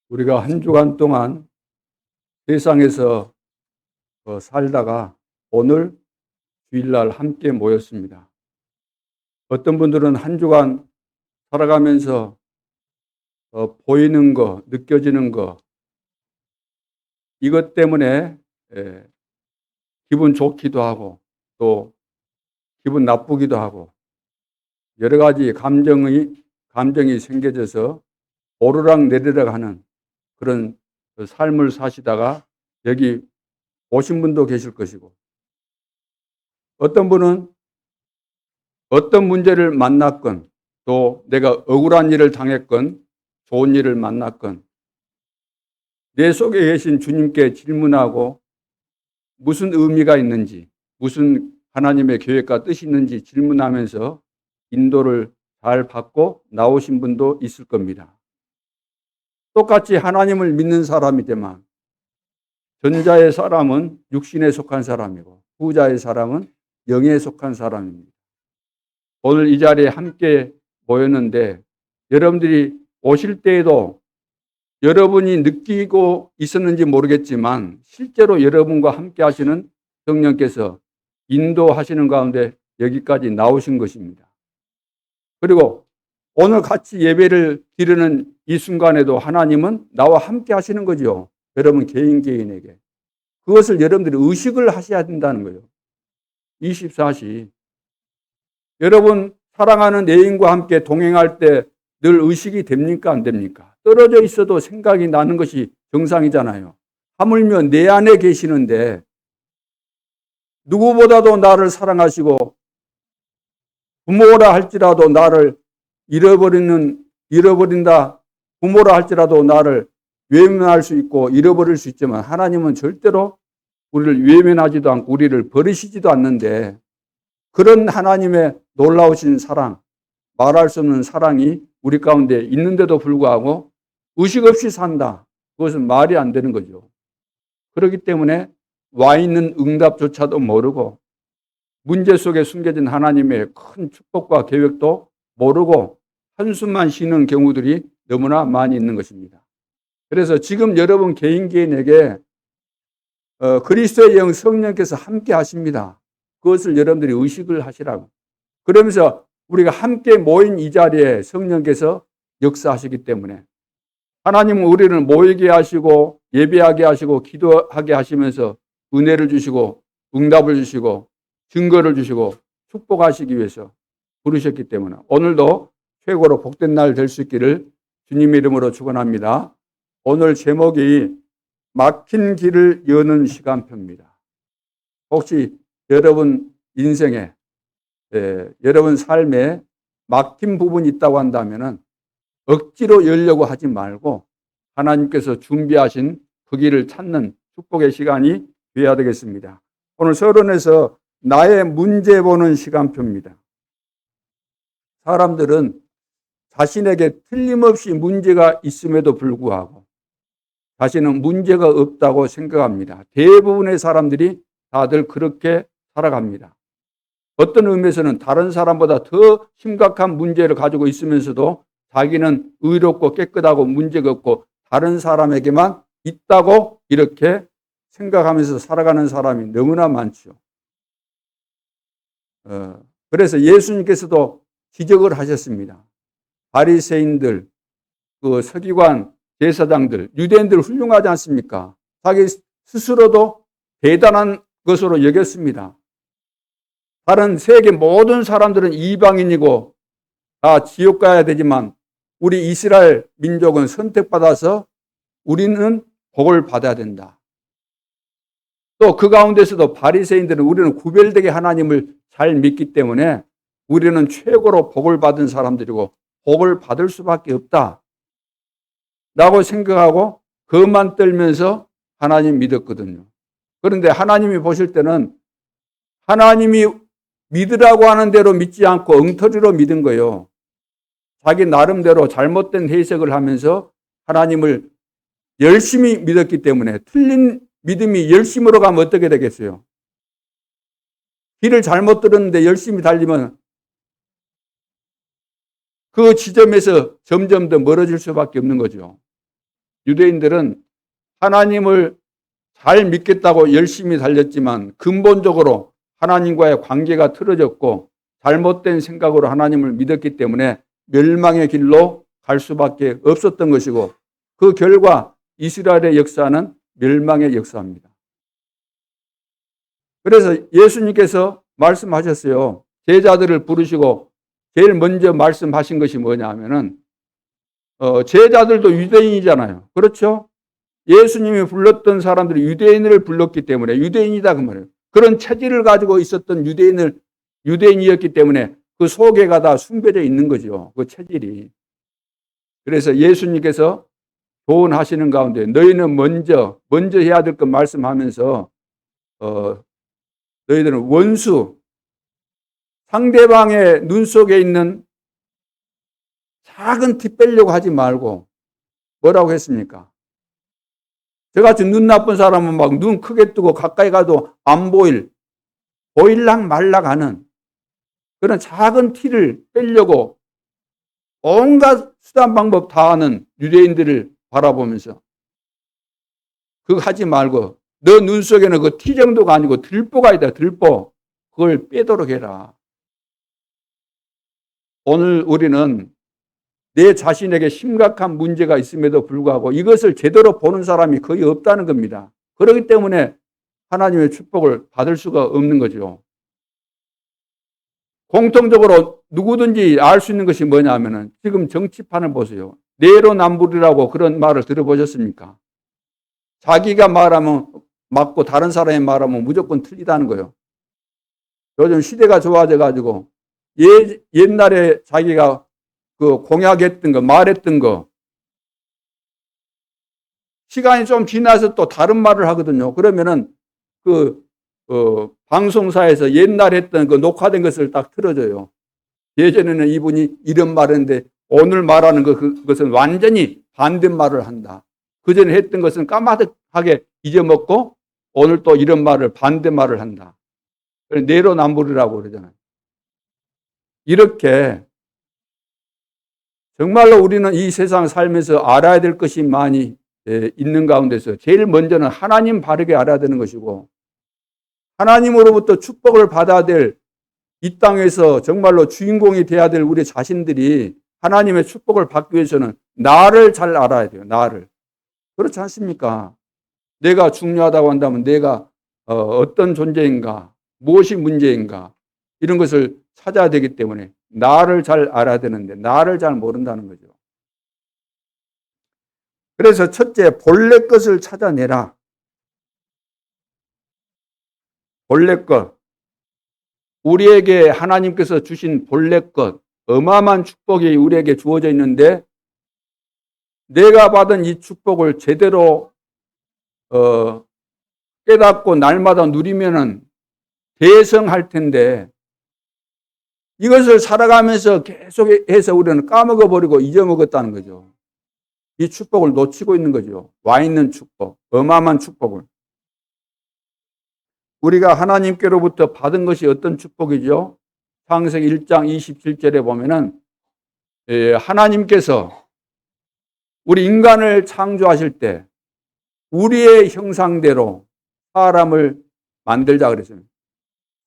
우리가 한 주간 동안 세상에서 살다가 오늘 주일날 함께 모였습니다. 어떤 분들은 한 주간 살아가면서 보이는 거, 느껴지는 거, 이것 때문에 기분 좋기도 하고 또 기분 나쁘기도 하고 여러 가지 감정이 생겨져서 오르락 내리락 하는 그런 삶을 사시다가 여기 오신 분도 계실 것이고, 어떤 분은 어떤 문제를 만났건 또 내가 억울한 일을 당했건 좋은 일을 만났건 내 속에 계신 주님께 질문하고 무슨 의미가 있는지, 무슨 하나님의 계획과 뜻이 있는지 질문하면서 인도를 잘 받고 나오신 분도 있을 겁니다. 똑같이 하나님을 믿는 사람이지만 전자의 사람은 육신에 속한 사람이고 후자의 사람은 영에 속한 사람입니다. 오늘 이 자리에 함께 모였는데 여러분들이 오실 때에도 여러분이 느끼고 있었는지 모르겠지만 실제로 여러분과 함께 하시는 성령께서 인도하시는 가운데 여기까지 나오신 것입니다. 그리고 오늘 같이 예배를 드리는 이 순간에도 하나님은 나와 함께 하시는 거죠. 여러분 개인에게. 그것을 여러분들이 의식을 하셔야 된다는 거예요. 24시. 여러분 사랑하는 애인과 함께 동행할 때 늘 의식이 됩니까? 안 됩니까? 떨어져 있어도 생각이 나는 것이 정상이잖아요. 하물며 내 안에 계시는데 누구보다도 나를 사랑하시고 부모라 할지라도 나를 잃어버린다. 부모라 할지라도 나를 외면할 수 있고 잃어버릴 수 있지만 하나님은 절대로 우리를 외면하지도 않고 우리를 버리시지도 않는데, 그런 하나님의 놀라우신 사랑, 말할 수 없는 사랑이 우리 가운데 있는데도 불구하고 의식 없이 산다. 그것은 말이 안 되는 거죠. 그렇기 때문에 와 있는 응답조차도 모르고 문제 속에 숨겨진 하나님의 큰 축복과 계획도 모르고 한숨만 쉬는 경우들이 너무나 많이 있는 것입니다. 그래서 지금 여러분 개인에게 그리스도의 영 성령께서 함께 하십니다. 그것을 여러분들이 의식을 하시라고. 그러면서 우리가 함께 모인 이 자리에 성령께서 역사하시기 때문에 하나님은 우리를 모이게 하시고 예배하게 하시고 기도하게 하시면서 은혜를 주시고 응답을 주시고 증거를 주시고 축복하시기 위해서 부르셨기 때문에 오늘도 최고로 복된 날 될 수 있기를 주님의 이름으로 축원합니다. 오늘 제목이 막힌 길을 여는 시간표입니다. 혹시 여러분 인생에 여러분 삶에 막힌 부분이 있다고 한다면 억지로 열려고 하지 말고 하나님께서 준비하신 그 길을 찾는 축복의 시간이 되어야 되겠습니다. 오늘 서론에서 나의 문제 보는 시간표입니다. 사람들은 자신에게 틀림없이 문제가 있음에도 불구하고 자신은 문제가 없다고 생각합니다. 대부분의 사람들이 다들 그렇게 살아갑니다. 어떤 의미에서는 다른 사람보다 더 심각한 문제를 가지고 있으면서도 자기는 의롭고 깨끗하고 문제가 없고 다른 사람에게만 있다고 이렇게 생각하면서 살아가는 사람이 너무나 많죠. 그래서 예수님께서도 지적을 하셨습니다. 바리새인들, 그 서기관, 제사장들, 유대인들 훌륭하지 않습니까? 자기 스스로도 대단한 것으로 여겼습니다. 다른 세계 모든 사람들은 이방인이고 다 지옥 가야 되지만 우리 이스라엘 민족은 선택받아서 우리는 복을 받아야 된다. 또 그 가운데서도 바리새인들은 우리는 구별되게 하나님을 잘 믿기 때문에 우리는 최고로 복을 받은 사람들이고 복을 받을 수밖에 없다 라고 생각하고 그것만 떨면서 하나님 믿었거든요. 그런데 하나님이 보실 때는 하나님이 믿으라고 하는 대로 믿지 않고 엉터리로 믿은 거예요. 자기 나름대로 잘못된 해석을 하면서 하나님을 열심히 믿었기 때문에 틀린 믿음이 열심으로 가면 어떻게 되겠어요? 길을 잘못 들었는데 열심히 달리면 그 지점에서 점점 더 멀어질 수밖에 없는 거죠. 유대인들은 하나님을 잘 믿겠다고 열심히 달렸지만 근본적으로 하나님과의 관계가 틀어졌고 잘못된 생각으로 하나님을 믿었기 때문에 멸망의 길로 갈 수밖에 없었던 것이고 그 결과 이스라엘의 역사는 멸망의 역사입니다. 그래서 예수님께서 말씀하셨어요. 제자들을 부르시고 제일 먼저 말씀하신 것이 뭐냐 하면은 제자들도 유대인이잖아요. 그렇죠? 예수님이 불렀던 사람들이 유대인을 불렀기 때문에 유대인이다 그 말이에요. 그런 체질을 가지고 있었던 유대인이었기 때문에 그 속에가 다 숨겨져 있는 거죠. 그 체질이. 그래서 예수님께서 조언하시는 가운데 너희는 먼저 해야 될 것 말씀하면서 너희들은 원수, 상대방의 눈 속에 있는 작은 티 빼려고 하지 말고 뭐라고 했습니까? 저같이 눈 나쁜 사람은 막 눈 크게 뜨고 가까이 가도 안 보일락 말락 하는 그런 작은 티를 빼려고 온갖 수단 방법 다 하는 유대인들을 바라보면서 그거 하지 말고 너 눈 속에는 그 티 정도가 아니고 들보가 있다. 들보. 그걸 빼도록 해라. 오늘 우리는 내 자신에게 심각한 문제가 있음에도 불구하고 이것을 제대로 보는 사람이 거의 없다는 겁니다. 그렇기 때문에 하나님의 축복을 받을 수가 없는 거죠. 공통적으로 누구든지 알 수 있는 것이 뭐냐 하면은 지금 정치판을 보세요. 내로남불이라고 그런 말을 들어보셨습니까? 자기가 말하면 맞고 다른 사람이 말하면 무조건 틀리다는 거예요. 요즘 시대가 좋아져 가지고 옛날에 자기가 그 공약했던 거, 말했던 거 시간이 좀 지나서 또 다른 말을 하거든요. 그러면은 방송사에서 옛날 했던 그 녹화된 것을 딱 틀어줘요. 예전에는 이분이 이런 말을 했는데 오늘 말하는 그것은 완전히 반대말을 한다. 그전에 했던 것은 까마득하게 잊어먹고 오늘 또 이런 말을 반대말을 한다. 내로남불이라고 그러잖아요. 이렇게 정말로 우리는 이 세상을 살면서 알아야 될 것이 많이 있는 가운데서 제일 먼저는 하나님 바르게 알아야 되는 것이고 하나님으로부터 축복을 받아야 될 이 땅에서 정말로 주인공이 돼야 될 우리 자신들이 하나님의 축복을 받기 위해서는 나를 잘 알아야 돼요. 나를. 그렇지 않습니까? 내가 중요하다고 한다면 내가 어떤 존재인가, 무엇이 문제인가 이런 것을 찾아야 되기 때문에 나를 잘 알아야 되는데 나를 잘 모른다는 거죠. 그래서 첫째, 본래 것을 찾아내라. 본래 것. 우리에게 하나님께서 주신 본래 것, 어마어마한 축복이 우리에게 주어져 있는데 내가 받은 이 축복을 제대로 깨닫고 날마다 누리면은 대성할 텐데 이것을 살아가면서 계속해서 우리는 까먹어버리고 잊어먹었다는 거죠. 이 축복을 놓치고 있는 거죠. 와 있는 축복, 어마어마한 축복을. 우리가 하나님께로부터 받은 것이 어떤 축복이죠? 창세기 1장 27절에 보면은 하나님께서 우리 인간을 창조하실 때 우리의 형상대로 사람을 만들자 그랬어요.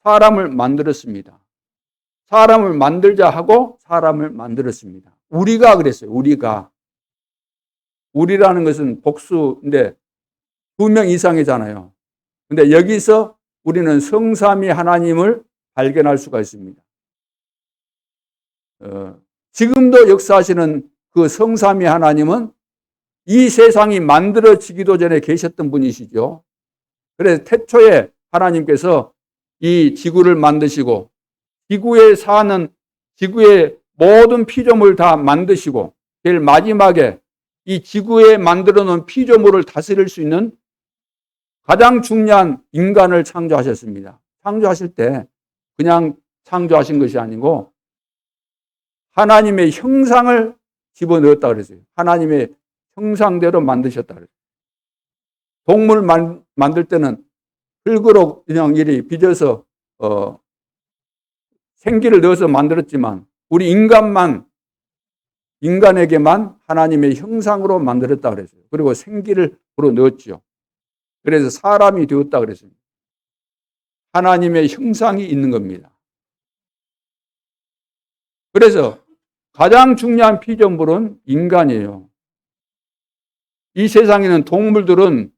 사람을 만들었습니다. 사람을 만들자 하고 사람을 만들었습니다. 우리가 그랬어요. 우리가. 우리라는 것은 복수인데 2명 이상이잖아요. 근데 여기서 우리는 성삼위 하나님을 발견할 수가 있습니다. 지금도 역사하시는 그 성삼위 하나님은 이 세상이 만들어지기도 전에 계셨던 분이시죠. 그래서 태초에 하나님께서 이 지구를 만드시고 지구에 사는 지구의 모든 피조물 다 만드시고 제일 마지막에 이 지구에 만들어 놓은 피조물을 다스릴 수 있는 가장 중요한 인간을 창조하셨습니다. 창조하실 때 그냥 창조하신 것이 아니고 하나님의 형상을 집어넣었다 그랬어요. 하나님의 형상대로 만드셨다 그랬어요. 동물 만들 때는 흙으로 그냥 이리 빚어서 생기를 넣어서 만들었지만 우리 인간만 인간에게만 하나님의 형상으로 만들었다 그랬어요. 그리고 생기를 불어넣었죠. 그래서 사람이 되었다 그랬습니다. 하나님의 형상이 있는 겁니다. 그래서 가장 중요한 피조물은 인간이에요. 이 세상에는 동물들은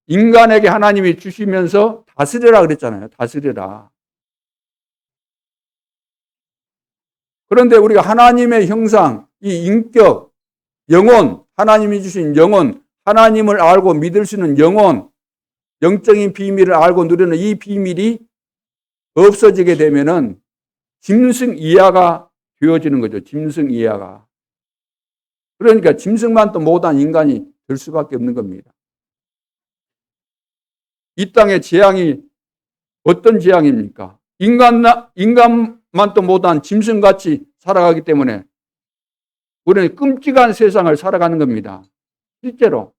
인간에게 하나님이 주시면서 다스려라 그랬잖아요. 다스려라. 그런데 우리가 하나님의 형상, 이 인격, 영혼, 하나님이 주신 영혼, 하나님을 알고 믿을 수 있는 영혼, 영적인 비밀을 알고 누리는 이 비밀이 없어지게 되면은 짐승 이하가 되어지는 거죠. 짐승 이하가. 그러니까 짐승만 또 못한 인간이 될 수밖에 없는 겁니다. 이 땅의 재앙이 어떤 재앙입니까? 인간만 또 못한 짐승같이 살아가기 때문에 우리는 끔찍한 세상을 살아가는 겁니다. 실제로.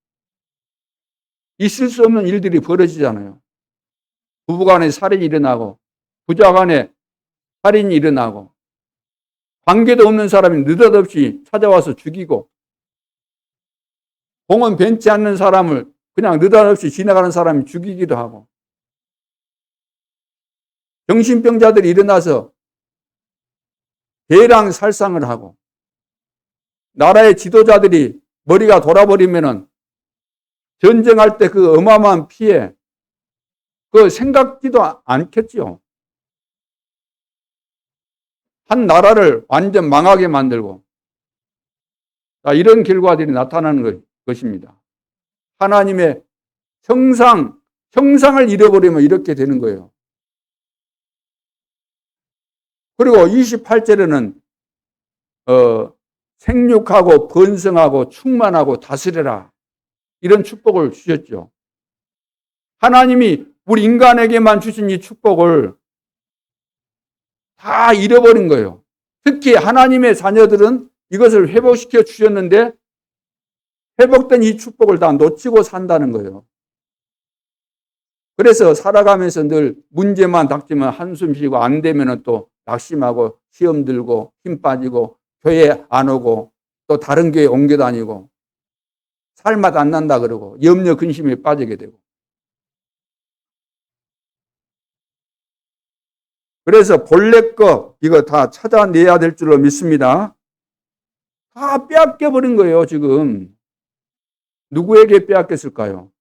있을 수 없는 일들이 벌어지잖아요. 부부간에 살인이 일어나고 부자간에 살인이 일어나고 관계도 없는 사람이 느닷없이 찾아와서 죽이고 공은 변치 않는 사람을 그냥 느닷없이 지나가는 사람이 죽이기도 하고 정신병자들이 일어나서 대량 살상을 하고 나라의 지도자들이 머리가 돌아버리면은 전쟁할 때 그 어마어마한 피해 그 생각지도 않겠지요. 한 나라를 완전 망하게 만들고 이런 결과들이 나타나는 것입니다. 하나님의 형상을 잃어버리면 이렇게 되는 거예요. 그리고 28절에는 생육하고 번성하고 충만하고 다스려라 이런 축복을 주셨죠. 하나님이 우리 인간에게만 주신 이 축복을 다 잃어버린 거예요. 특히 하나님의 자녀들은 이것을 회복시켜 주셨는데 회복된 이 축복을 다 놓치고 산다는 거예요. 그래서 살아가면서 늘 문제만 닥치면 한숨 쉬고 안 되면 또 낙심하고 시험 들고 힘 빠지고 교회 안 오고 또 다른 교회 옮겨 다니고 살맛 안 난다 그러고 염려 근심에 빠지게 되고 그래서 본래 거 이거 다 찾아내야 될 줄로 믿습니다. 다 빼앗겨 버린 거예요. 지금 누구에게 빼앗겼을까요?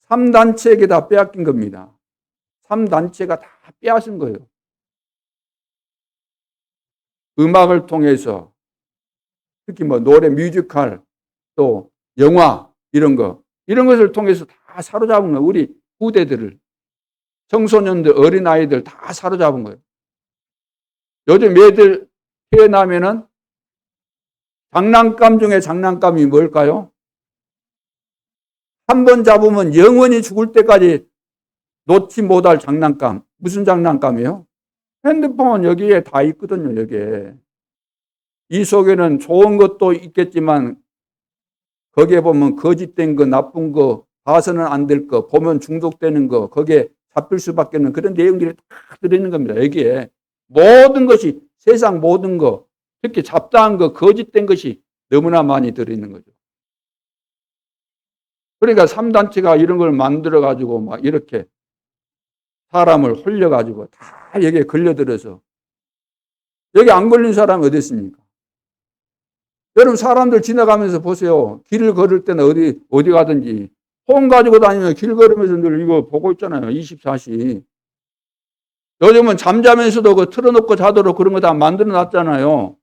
3단체에게 다 빼앗긴 겁니다. 3단체가 다 빼앗은 거예요. 음악을 통해서 특히 노래, 뮤지컬 또 영화 이런 것을 통해서 다 사로잡은 거예요. 우리 후대들을 청소년들, 어린아이들 다 사로잡은 거예요. 요즘 애들 태어나면은 장난감 중에 장난감이 뭘까요? 한 번 잡으면 영원히 죽을 때까지 놓지 못할 장난감. 무슨 장난감이에요? 핸드폰 여기에 다 있거든요, 여기에. 이 속에는 좋은 것도 있겠지만 거기에 보면 거짓된 거, 나쁜 거, 봐서는 안 될 거, 보면 중독되는 거, 거기에 잡힐 수밖에 없는 그런 내용들이 다 들어있는 겁니다. 여기에 모든 것이 세상 모든 거, 특히 잡다한 거, 거짓된 것이 너무나 많이 들어있는 거죠. 그러니까 3단체가 이런 걸 만들어가지고 막 이렇게 사람을 홀려가지고 다 여기에 걸려들어서 여기 안 걸린 사람이 어디 있습니까? 여러분 사람들 지나가면서 보세요. 길을 걸을 때는 어디 가든지 폰 가지고 다니면 길 걸으면서 늘 이거 보고 있잖아요. 24시. 요즘은 잠자면서도 그 틀어놓고 자도록 그런 거 다 만들어 놨잖아요.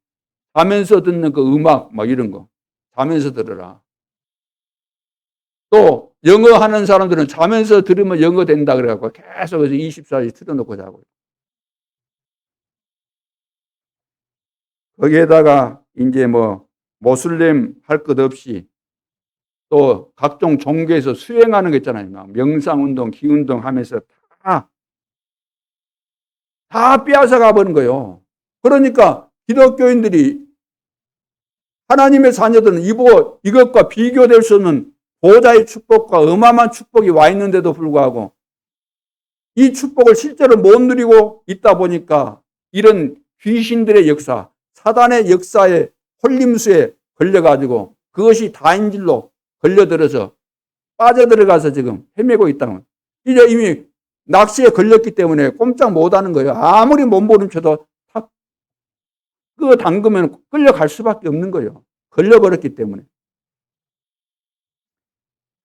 자면서 듣는 그 음악 막 이런 거. 자면서 들어라. 또 영어 하는 사람들은 자면서 들으면 영어 된다 그래갖고 계속 24시 틀어놓고 자고. 거기에다가 이제 모슬렘 할 것 없이 또 각종 종교에서 수행하는 거 있잖아요. 명상운동, 기운동 하면서 다 빼앗아 가버린 거예요. 그러니까 기독교인들이 하나님의 자녀들은 이것과 비교될 수 없는 보좌의 축복과 어마어마한 축복이 와 있는데도 불구하고 이 축복을 실제로 못 누리고 있다 보니까 이런 귀신들의 역사, 사단의 역사에 홀림수에 걸려가지고 그것이 다인 줄로 걸려들어서 빠져들어가서 지금 헤매고 있다는, 이제 이미 낚시에 걸렸기 때문에 꼼짝 못하는 거예요. 아무리 몸부림쳐도 그거 담그면 끌려갈 수밖에 없는 거예요. 걸려버렸기 때문에.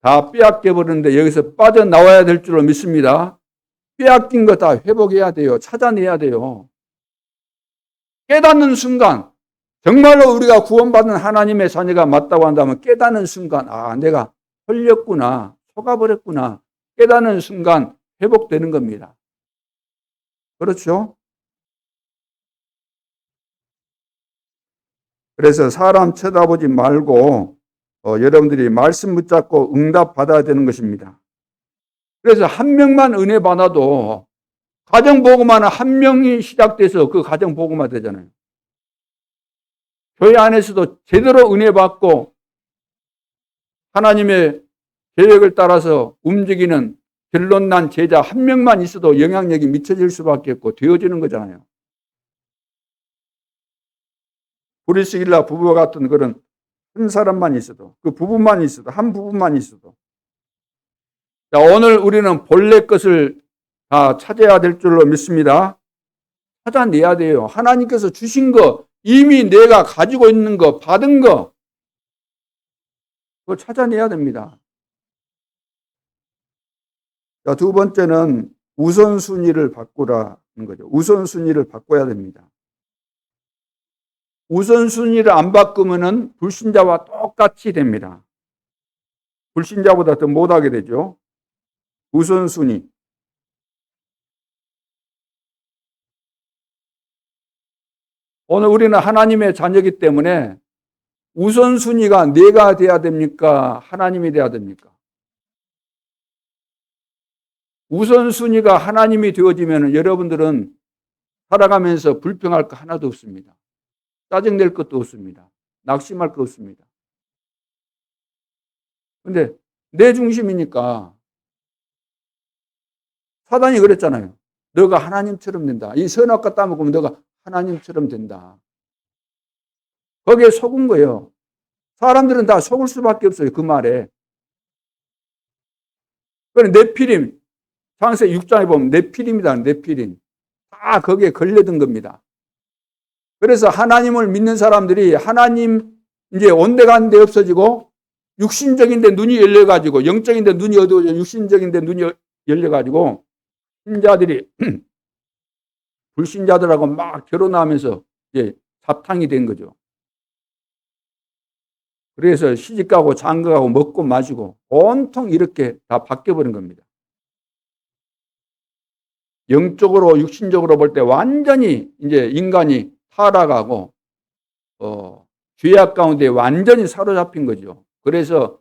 다 빼앗겨 버렸는데 여기서 빠져나와야 될 줄로 믿습니다. 빼앗긴 거 다 회복해야 돼요. 찾아내야 돼요. 깨닫는 순간, 정말로 우리가 구원받은 하나님의 자녀가 맞다고 한다면 깨닫는 순간, 아, 내가 홀렸구나, 속아버렸구나, 깨닫는 순간 회복되는 겁니다. 그렇죠? 그래서 사람 쳐다보지 말고 여러분들이 말씀 붙잡고 응답 받아야 되는 것입니다. 그래서 한 명만 은혜 받아도 가정복음화는 한 명이 시작돼서 그 가정복음화 되잖아요. 교회 안에서도 제대로 은혜 받고 하나님의 계획을 따라서 움직이는 결론난 제자 한 명만 있어도 영향력이 미쳐질 수밖에 없고 되어지는 거잖아요. 브리스길라 부부와 같은 그런 한 사람만 있어도, 그 부부만 있어도, 한 부부만 있어도. 자, 오늘 우리는 본래 것을 다 찾아야 될 줄로 믿습니다. 찾아내야 돼요. 하나님께서 주신 거, 이미 내가 가지고 있는 거, 받은 거, 그걸 찾아내야 됩니다. 자, 두 번째는 우선순위를 바꾸라는 거죠. 우선순위를 바꿔야 됩니다. 우선순위를 안 바꾸면은 불신자와 똑같이 됩니다. 불신자보다 더 못하게 되죠. 우선순위. 오늘 우리는 하나님의 자녀이기 때문에 우선순위가 내가 돼야 됩니까? 하나님이 돼야 됩니까? 우선순위가 하나님이 되어지면 여러분들은 살아가면서 불평할 거 하나도 없습니다. 짜증낼 것도 없습니다. 낙심할 거 없습니다. 근데 내 중심이니까 사단이 그랬잖아요. 너가 하나님처럼 된다. 이 선악과 따먹으면 너가 하나님처럼 된다. 거기에 속은 거예요. 사람들은 다 속을 수밖에 없어요. 그 말에. 그런데 네피림, 창세기 6장에 보면 네피림이다. 네피림. 다 거기에 걸려든 겁니다. 그래서 하나님을 믿는 사람들이 하나님 이제 온데간데 없어지고 육신적인데 눈이 열려가지고 영적인데 눈이 어두워져 육신적인데 눈이 열려가지고 신자들이 불신자들하고 막 결혼하면서 이제 잡탕이 된 거죠. 그래서 시집가고 장가가고 먹고 마시고 온통 이렇게 다 바뀌어버린 겁니다. 영적으로 육신적으로 볼 때 완전히 이제 인간이 타락하고 죄악 가운데 완전히 사로잡힌 거죠. 그래서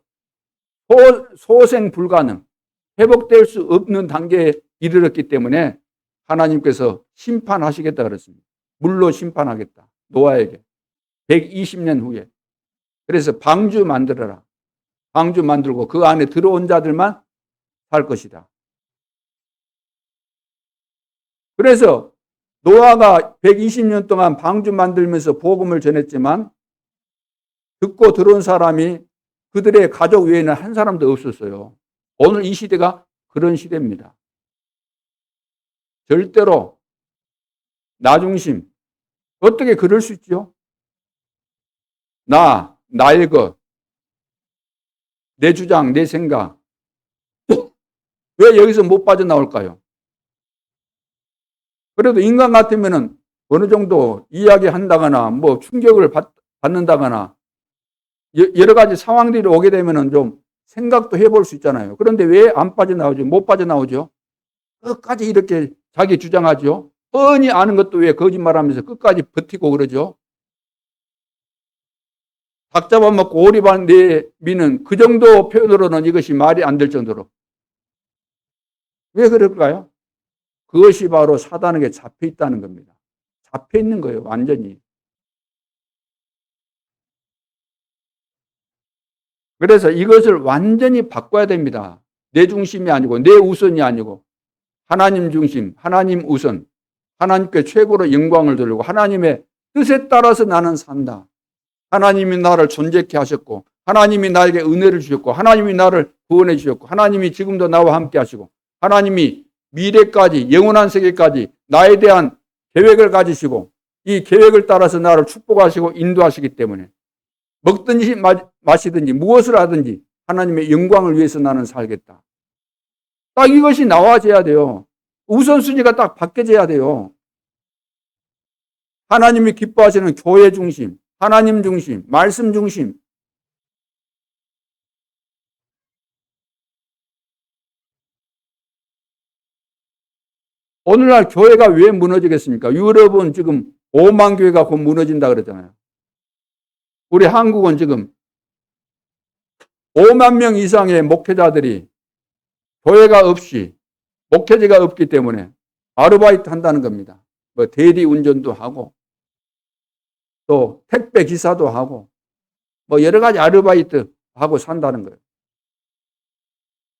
소생 불가능, 회복될 수 없는 단계에 이르렀기 때문에 하나님께서 심판하시겠다 그랬습니다. 물로 심판하겠다. 노아에게 120년 후에. 그래서 방주 만들어라. 방주 만들고 그 안에 들어온 자들만 살 것이다. 그래서 노아가 120년 동안 방주 만들면서 복음을 전했지만 듣고 들어온 사람이 그들의 가족 외에는 한 사람도 없었어요. 오늘 이 시대가 그런 시대입니다. 절대로 나 중심. 어떻게 그럴 수 있죠? 나의 것, 내 주장, 내 생각. 왜 여기서 못 빠져나올까요? 그래도 인간 같으면은 어느 정도 이야기한다거나 뭐 충격을 받는다거나 여러 가지 상황들이 오게 되면은 좀 생각도 해볼 수 있잖아요. 그런데 왜 안 빠져나오죠? 못 빠져나오죠? 끝까지 이렇게 자기 주장하죠. 뻔히 아는 것도 왜 거짓말하면서 끝까지 버티고 그러죠. 닭 잡아먹고 오리반 내미는 그 정도 표현으로는 이것이 말이 안 될 정도로. 왜 그럴까요? 그것이 바로 사단에게 잡혀 있다는 겁니다. 잡혀 있는 거예요, 완전히. 그래서 이것을 완전히 바꿔야 됩니다. 내 중심이 아니고, 내 우선이 아니고, 하나님 중심, 하나님 우선, 하나님께 최고로 영광을 돌리고, 하나님의 뜻에 따라서 나는 산다. 하나님이 나를 존재케 하셨고, 하나님이 나에게 은혜를 주셨고, 하나님이 나를 구원해 주셨고, 하나님이 지금도 나와 함께 하시고, 하나님이 미래까지, 영원한 세계까지 나에 대한 계획을 가지시고, 이 계획을 따라서 나를 축복하시고 인도하시기 때문에 먹든지 마시든지 무엇을 하든지 하나님의 영광을 위해서 나는 살겠다. 딱 이것이 나와져야 돼요. 우선순위가 딱 바뀌어져야 돼요. 하나님이 기뻐하시는 교회 중심, 하나님 중심, 말씀 중심. 오늘날 교회가 왜 무너지겠습니까? 유럽은 지금 5만 교회가 곧 무너진다 그러잖아요. 우리 한국은 지금 5만 명 이상의 목회자들이 교회가 없이, 목회자가 없기 때문에 아르바이트 한다는 겁니다. 뭐 대리 운전도 하고 또 택배 기사도 하고 뭐 여러 가지 아르바이트 하고 산다는 거예요.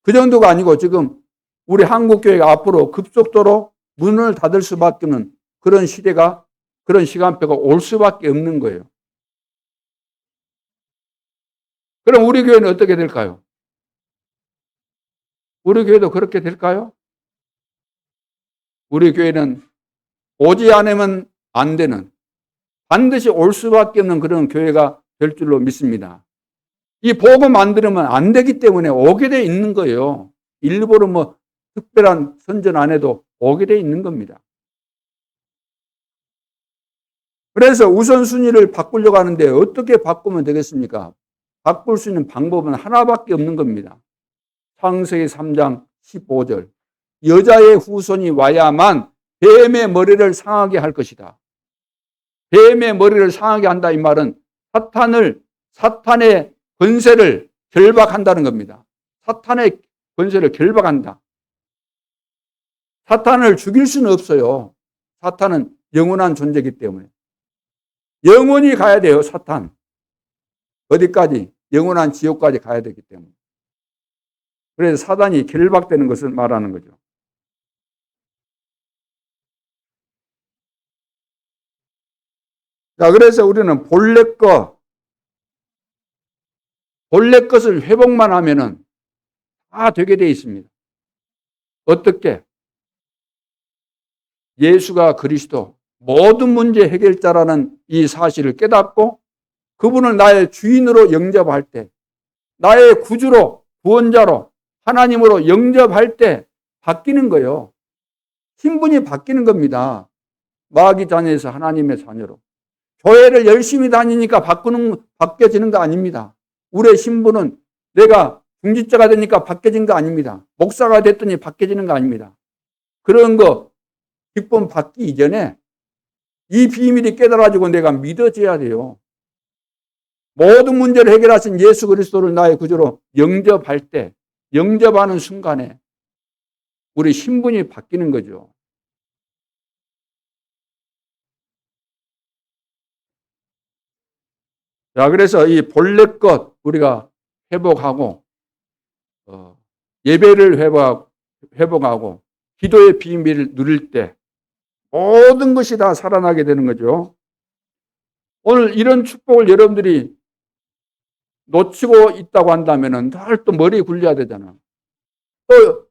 그 정도가 아니고 지금 우리 한국교회가 앞으로 급속도로 문을 닫을 수밖에 없는 그런 시대가, 그런 시간표가 올 수밖에 없는 거예요. 그럼 우리 교회는 어떻게 될까요? 우리 교회도 그렇게 될까요? 우리 교회는 오지 않으면 안 되는, 반드시 올 수밖에 없는 그런 교회가 될 줄로 믿습니다. 이 복음 안 들으면 안 되기 때문에 오게 돼 있는 거예요. 일부러 뭐 특별한 선전 안 해도 오게 돼 있는 겁니다. 그래서 우선순위를 바꾸려고 하는데 어떻게 바꾸면 되겠습니까? 바꿀 수 있는 방법은 하나밖에 없는 겁니다. 창세기 3장 15절. 여자의 후손이 와야만 뱀의 머리를 상하게 할 것이다. 뱀의 머리를 상하게 한다 이 말은 사탄의 권세를 결박한다는 겁니다. 사탄의 권세를 결박한다. 사탄을 죽일 수는 없어요. 사탄은 영원한 존재이기 때문에. 영원히 가야 돼요, 사탄. 어디까지? 영원한 지옥까지 가야 되기 때문에. 그래서 사단이 결박되는 것을 말하는 거죠. 자, 그래서 우리는 본래 것을 회복만 하면은 다 되게 돼 있습니다. 어떻게? 예수가 그리스도, 모든 문제 해결자라는 이 사실을 깨닫고 그분을 나의 주인으로 영접할 때, 나의 구주로, 구원자로, 하나님으로 영접할 때 바뀌는 거예요. 신분이 바뀌는 겁니다. 마귀 자녀에서 하나님의 자녀로. 교회를 열심히 다니니까 바뀌어지는 거 아닙니다. 우리의 신분은 내가 중직자가 되니까 바뀌어진 거 아닙니다. 목사가 됐더니 바뀌어지는 거 아닙니다. 그런 거 기쁨 받기 이전에 이 비밀이 깨달아지고 내가 믿어져야 돼요. 모든 문제를 해결하신 예수 그리스도를 나의 구주로 영접할 때, 영접하는 순간에 우리 신분이 바뀌는 거죠. 자, 그래서 이 본래 것 우리가 회복하고, 예배를 회복하고, 기도의 비밀을 누릴 때 모든 것이 다 살아나게 되는 거죠. 오늘 이런 축복을 여러분들이 놓치고 있다고 한다면 늘 또 머리 굴려야 되잖아. 또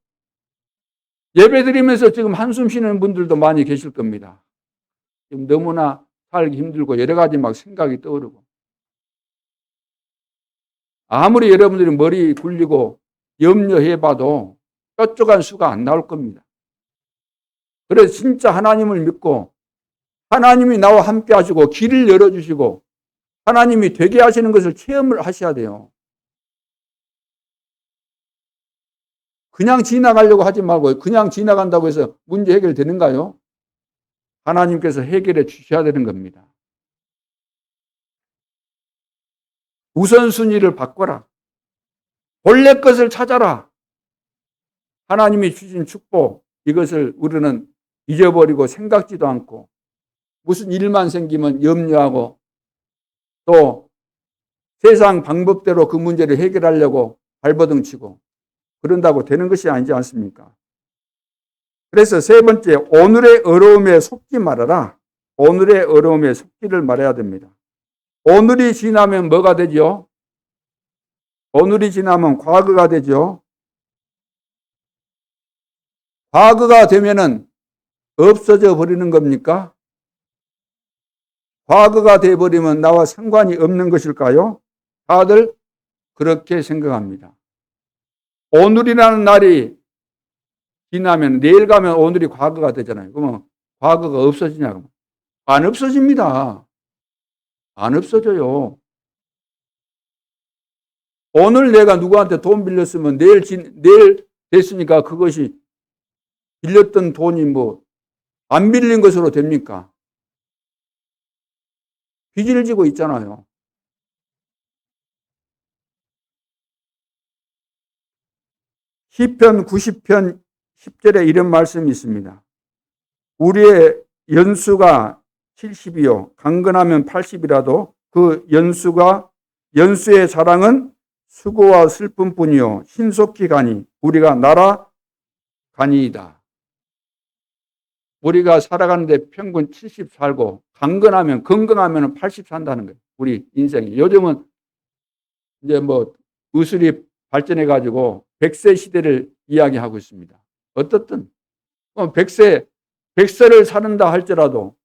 예배 드리면서 지금 한숨 쉬는 분들도 많이 계실 겁니다. 지금 너무나 살기 힘들고 여러 가지 막 생각이 떠오르고. 아무리 여러분들이 머리 굴리고 염려해봐도 뾰족한 수가 안 나올 겁니다. 그래서 진짜 하나님을 믿고 하나님이 나와 함께 하시고 길을 열어주시고 하나님이 되게 하시는 것을 체험을 하셔야 돼요. 그냥 지나가려고 하지 말고 그냥 지나간다고 해서 문제 해결되는가요? 하나님께서 해결해 주셔야 되는 겁니다. 우선순위를 바꿔라. 본래 것을 찾아라. 하나님이 주신 축복, 이것을 우리는 잊어버리고 생각지도 않고 무슨 일만 생기면 염려하고 또 세상 방법대로 그 문제를 해결하려고 발버둥 치고 그런다고 되는 것이 아니지 않습니까? 그래서 세 번째, 오늘의 어려움에 속지 말아라. 오늘의 어려움에 속지를 말해야 됩니다. 오늘이 지나면 뭐가 되죠? 오늘이 지나면 과거가 되죠. 과거가 되면은 없어져 버리는 겁니까? 과거가 되어버리면 나와 상관이 없는 것일까요? 다들 그렇게 생각합니다. 오늘이라는 날이 지나면 내일 가면 오늘이 과거가 되잖아요. 그러면 과거가 없어지냐고? 안 없어집니다. 안 없어져요. 오늘 내가 누구한테 돈 빌렸으면 내일 됐으니까 그것이 빌렸던 돈이 뭐 안 빌린 것으로 됩니까? 빚을 지고 있잖아요. 시편 90편 10절에 이런 말씀이 있습니다. 우리의 연수가 70이요 강건하면 80이라도 그 연수의 자랑은 수고와 슬픔뿐이요 신속히 가니 우리가 날아가니이다. 우리가 살아가는데 평균 70 살고 건강하면 80 산다는 거예요. 우리 인생이. 요즘은 이제 뭐 의술이 발전해 가지고 100세 시대를 이야기하고 있습니다. 어떻든 100세를 사는다 할지라도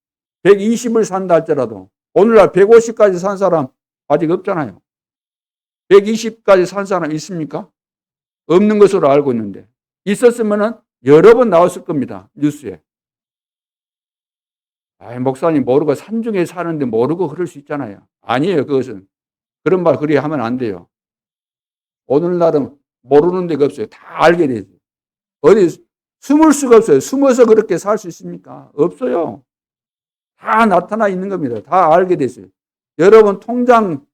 120을 산다 할지라도 오늘날 150까지 산 사람 아직 없잖아요. 120까지 산 사람 있습니까? 없는 것으로 알고 있는데 있었으면 여러 번 나왔을 겁니다. 뉴스에. 목사님 모르고 산중에 사는데 모르고 그럴 수 있잖아요. 아니에요. 그것은. 그런 말 그리 하면 안 돼요. 오늘날은 모르는 데가 없어요. 다 알게 되죠. 어디 숨을 수가 없어요. 숨어서 그렇게 살 수 있습니까? 없어요. 다 나타나 있는 겁니다. 다 알게 됐어요. 여러분 통장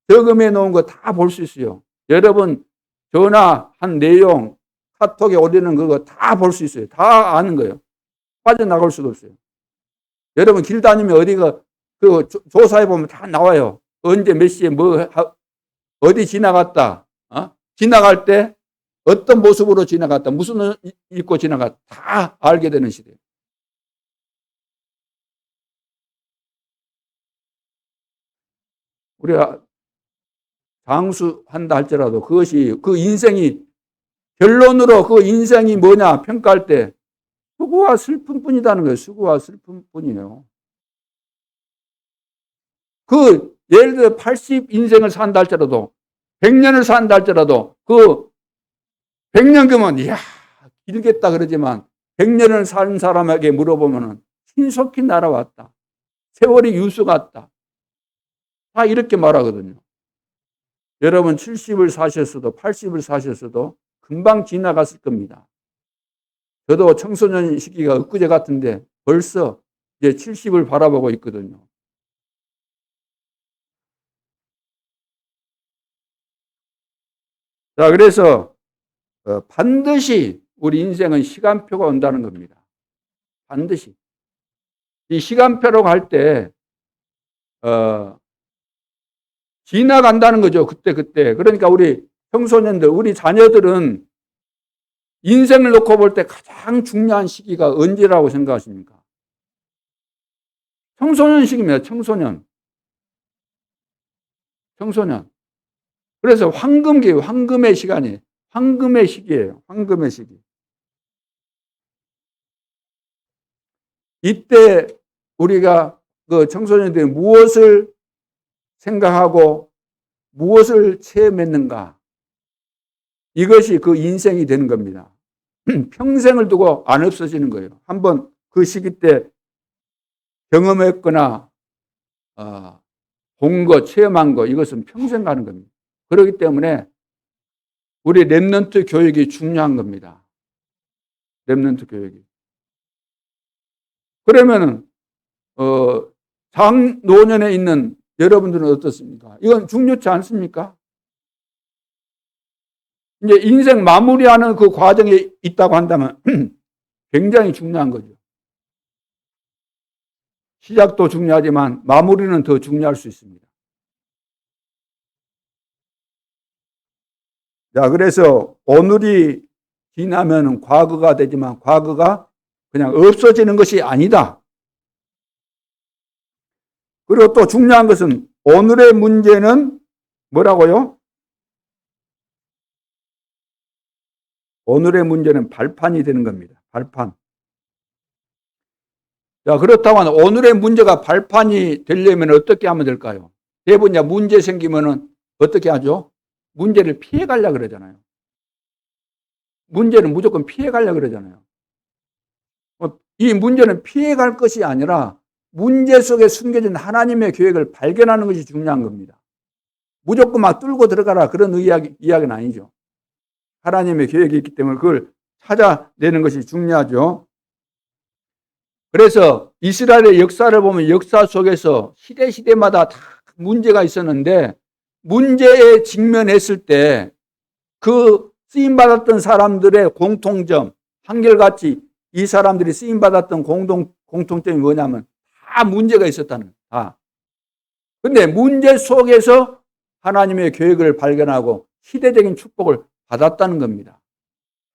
저금해 놓은 거 다 볼 수 있어요. 여러분 전화한 내용, 카톡에 올리는 그거 다 볼 수 있어요. 다 아는 거예요. 빠져나갈 수가 없어요. 여러분 길 다니면 어디가 그 조사해 보면 다 나와요. 언제 몇 시에 어디 지나갔다. 지나갈 때 어떤 모습으로 지나갔다. 무슨 옷 입고 지나갔다. 다 알게 되는 시대예요. 우리가 장수한다 할지라도 그것이 그 인생이 결론으로 그 인생이 뭐냐 평가할 때 수고와 슬픔뿐이라는 거예요. 수고와 슬픔뿐이에요. 그 예를 들어 80 인생을 산다 할지라도 100년을 산다 할지라도 그 100년 그면 이야 길겠다 그러지만 100년을 산 사람에게 물어보면은 신속히 날아왔다. 세월이 유수 같다. 다 이렇게 말하거든요. 여러분 70을 사셨어도 80을 사셨어도 금방 지나갔을 겁니다. 저도 청소년 시기가 엊그제 같은데 벌써 이제 70을 바라보고 있거든요. 자, 그래서 반드시 우리 인생은 시간표가 온다는 겁니다. 반드시. 이 시간표로 갈 때 지나간다는 거죠. 그때. 그러니까 우리 청소년들, 우리 자녀들은 인생을 놓고 볼 때 가장 중요한 시기가 언제라고 생각하십니까? 청소년 시기입니다. 청소년. 그래서 황금의 시간이에요. 황금의 시기예요. 황금의 시기. 이때 우리가 그 청소년들이 무엇을 생각하고 무엇을 체험했는가? 이것이 그 인생이 되는 겁니다. 평생을 두고 안 없어지는 거예요. 한번 그 시기 때 경험했거나 본 거, 체험한 거 이것은 평생 가는 겁니다. 그렇기 때문에 우리 렘넌트 교육이 중요한 겁니다. 렘넌트 교육이. 그러면은 장노년에 있는 여러분들은 어떻습니까? 이건 중요치 않습니까? 이제 인생 마무리하는 그 과정에 있다고 한다면 굉장히 중요한 거죠. 시작도 중요하지만 마무리는 더 중요할 수 있습니다. 자, 그래서 오늘이 지나면 과거가 되지만 과거가 그냥 없어지는 것이 아니다. 그리고 또 중요한 것은 오늘의 문제는 뭐라고요? 오늘의 문제는 발판이 되는 겁니다. 발판. 자, 그렇다면 오늘의 문제가 발판이 되려면 어떻게 하면 될까요? 대부분 문제 생기면은 어떻게 하죠? 문제를 피해 가려고 그러잖아요. 문제는 무조건 피해 가려고 그러잖아요. 이 문제는 피해 갈 것이 아니라 문제 속에 숨겨진 하나님의 계획을 발견하는 것이 중요한 겁니다. 무조건 막 뚫고 들어가라 그런 이야기는 아니죠. 하나님의 계획이 있기 때문에 그걸 찾아내는 것이 중요하죠. 그래서 이스라엘의 역사를 보면 역사 속에서 시대마다 다 문제가 있었는데 문제에 직면했을 때 그 쓰임받았던 사람들의 공통점, 한결같이 이 사람들이 쓰임받았던 공통점이 뭐냐면 다 문제가 있었다는 거예요. 다. 근데 문제 속에서 하나님의 계획을 발견하고 시대적인 축복을 받았다는 겁니다.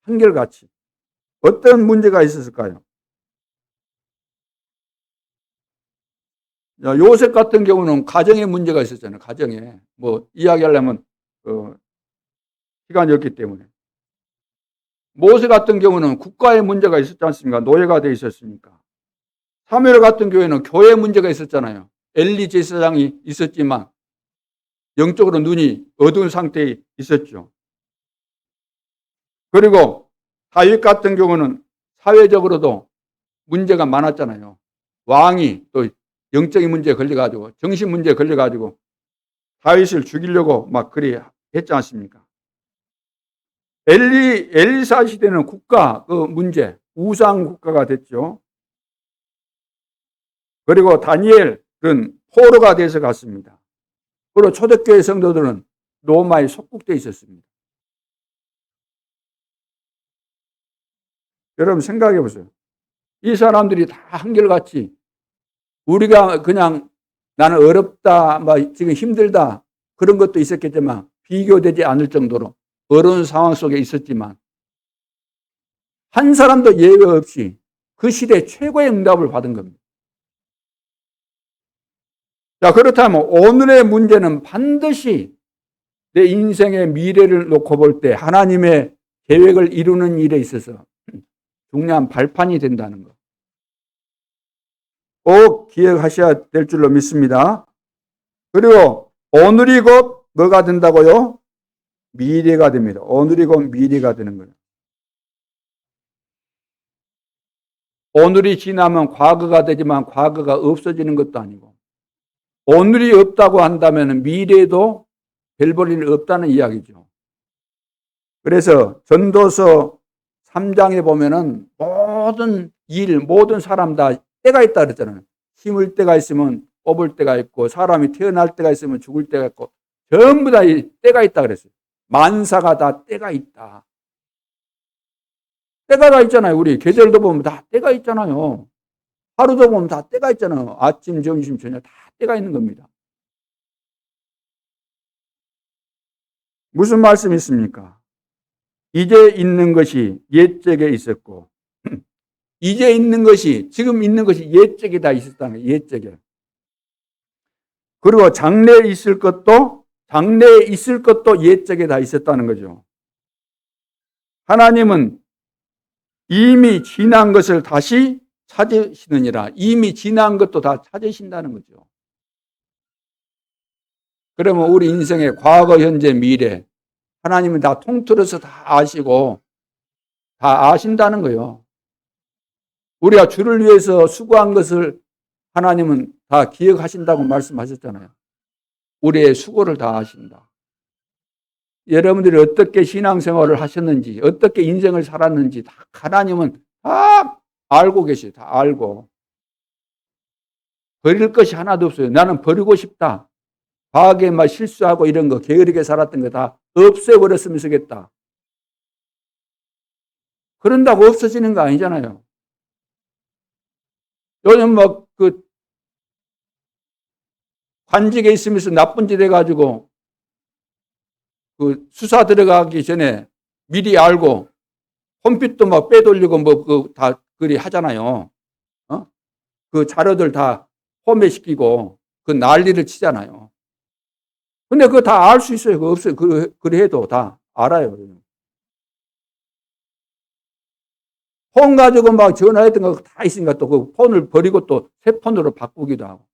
한결같이. 어떤 문제가 있었을까요? 요셉 같은 경우는 가정에 문제가 있었잖아요. 가정에. 이야기하려면, 시간이 없기 때문에. 모세 같은 경우는 국가에 문제가 있었지 않습니까? 노예가 돼 있었으니까. 사무엘 같은 경우에는 교회 문제가 있었잖아요. 엘리 제사장이 있었지만 영적으로 눈이 어두운 상태에 있었죠. 그리고 다윗 같은 경우는 사회적으로도 문제가 많았잖아요. 왕이 또 영적인 문제에 걸려가지고 정신 문제에 걸려가지고 다윗을 죽이려고 막 그리 했지 않습니까? 엘리사 시대는 국가 그 문제, 우상 국가가 됐죠. 그리고 다니엘은 포로가 돼서 갔습니다. 그리고 초대교회 성도들은 로마에 속국돼 있었습니다. 여러분 생각해 보세요. 이 사람들이 다 한결같이 우리가 그냥 나는 어렵다, 지금 힘들다 그런 것도 있었겠지만 비교되지 않을 정도로 어려운 상황 속에 있었지만 한 사람도 예외 없이 그 시대 최고의 응답을 받은 겁니다. 자, 그렇다면 오늘의 문제는 반드시 내 인생의 미래를 놓고 볼 때 하나님의 계획을 이루는 일에 있어서 중요한 발판이 된다는 것. 꼭 기억하셔야 될 줄로 믿습니다. 그리고 오늘이 곧 뭐가 된다고요? 미래가 됩니다. 오늘이 곧 미래가 되는 거예요. 오늘이 지나면 과거가 되지만 과거가 없어지는 것도 아니고 오늘이 없다고 한다면 미래도 별 볼 일 없다는 이야기죠. 그래서 전도서 3장에 보면은 모든 일, 모든 사람 다 때가 있다 그랬잖아요. 심을 때가 있으면 뽑을 때가 있고 사람이 태어날 때가 있으면 죽을 때가 있고 전부 다 때가 있다 그랬어요. 만사가 다 때가 있다. 때가 다 있잖아요. 우리 계절도 보면 다 때가 있잖아요. 하루도 보면 다 때가 있잖아요. 아침, 점심, 저녁 다 때가 있는 겁니다. 무슨 말씀이 있습니까? 이제 있는 것이 옛적에 있었고 이제 있는 것이 지금 있는 것이 옛적에 다 있었다는 거예요. 옛적에. 그리고 장래에 있을 것도 옛적에 다 있었다는 거죠. 하나님은 이미 지난 것을 다시 찾으시느니라. 이미 지난 것도 다 찾으신다는 거죠. 그러면 우리 인생의 과거, 현재, 미래 하나님은 다 통틀어서 다 아시고 다 아신다는 거예요. 우리가 주를 위해서 수고한 것을 하나님은 다 기억하신다고 말씀하셨잖아요. 우리의 수고를 다 아신다. 여러분들이 어떻게 신앙생활을 하셨는지 어떻게 인생을 살았는지 다 하나님은 다 알고 계셔요. 다 알고. 버릴 것이 하나도 없어요. 나는 버리고 싶다. 과거에 실수하고 이런 거 게으르게 살았던 거 다 없애버렸으면 좋겠다. 그런다고 없어지는 거 아니잖아요. 요즘 관직에 있으면서 나쁜 짓 해가지고 수사 들어가기 전에 미리 알고 컴퓨터 빼돌리고 다 그리 하잖아요. 그 자료들 다 포맷시키고 그 난리를 치잖아요. 근데 그거 다 알 수 있어요. 그거 없어요. 그래 해도 다 알아요. 폰 가지고 막 전화했던 거 다 있으니까 또 그 폰을 버리고 또 새 폰으로 바꾸기도 하고.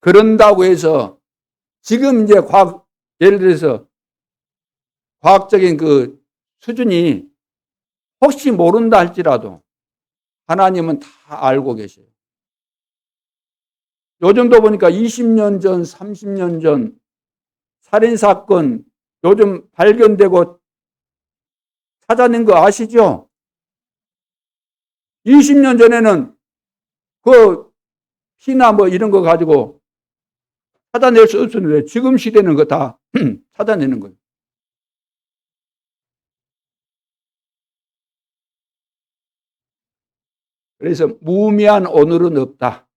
그런다고 해서 지금 이제 예를 들어서 과학적인 그 수준이 혹시 모른다 할지라도 하나님은 다 알고 계세요. 요즘도 보니까 20년 전, 30년 전 살인사건 요즘 발견되고 찾아낸 거 아시죠? 20년 전에는 그 피나 뭐 이런 거 가지고 찾아낼 수 없었는데 지금 시대는 그거 다 찾아내는 거예요. 그래서 무의미한 오늘은 없다.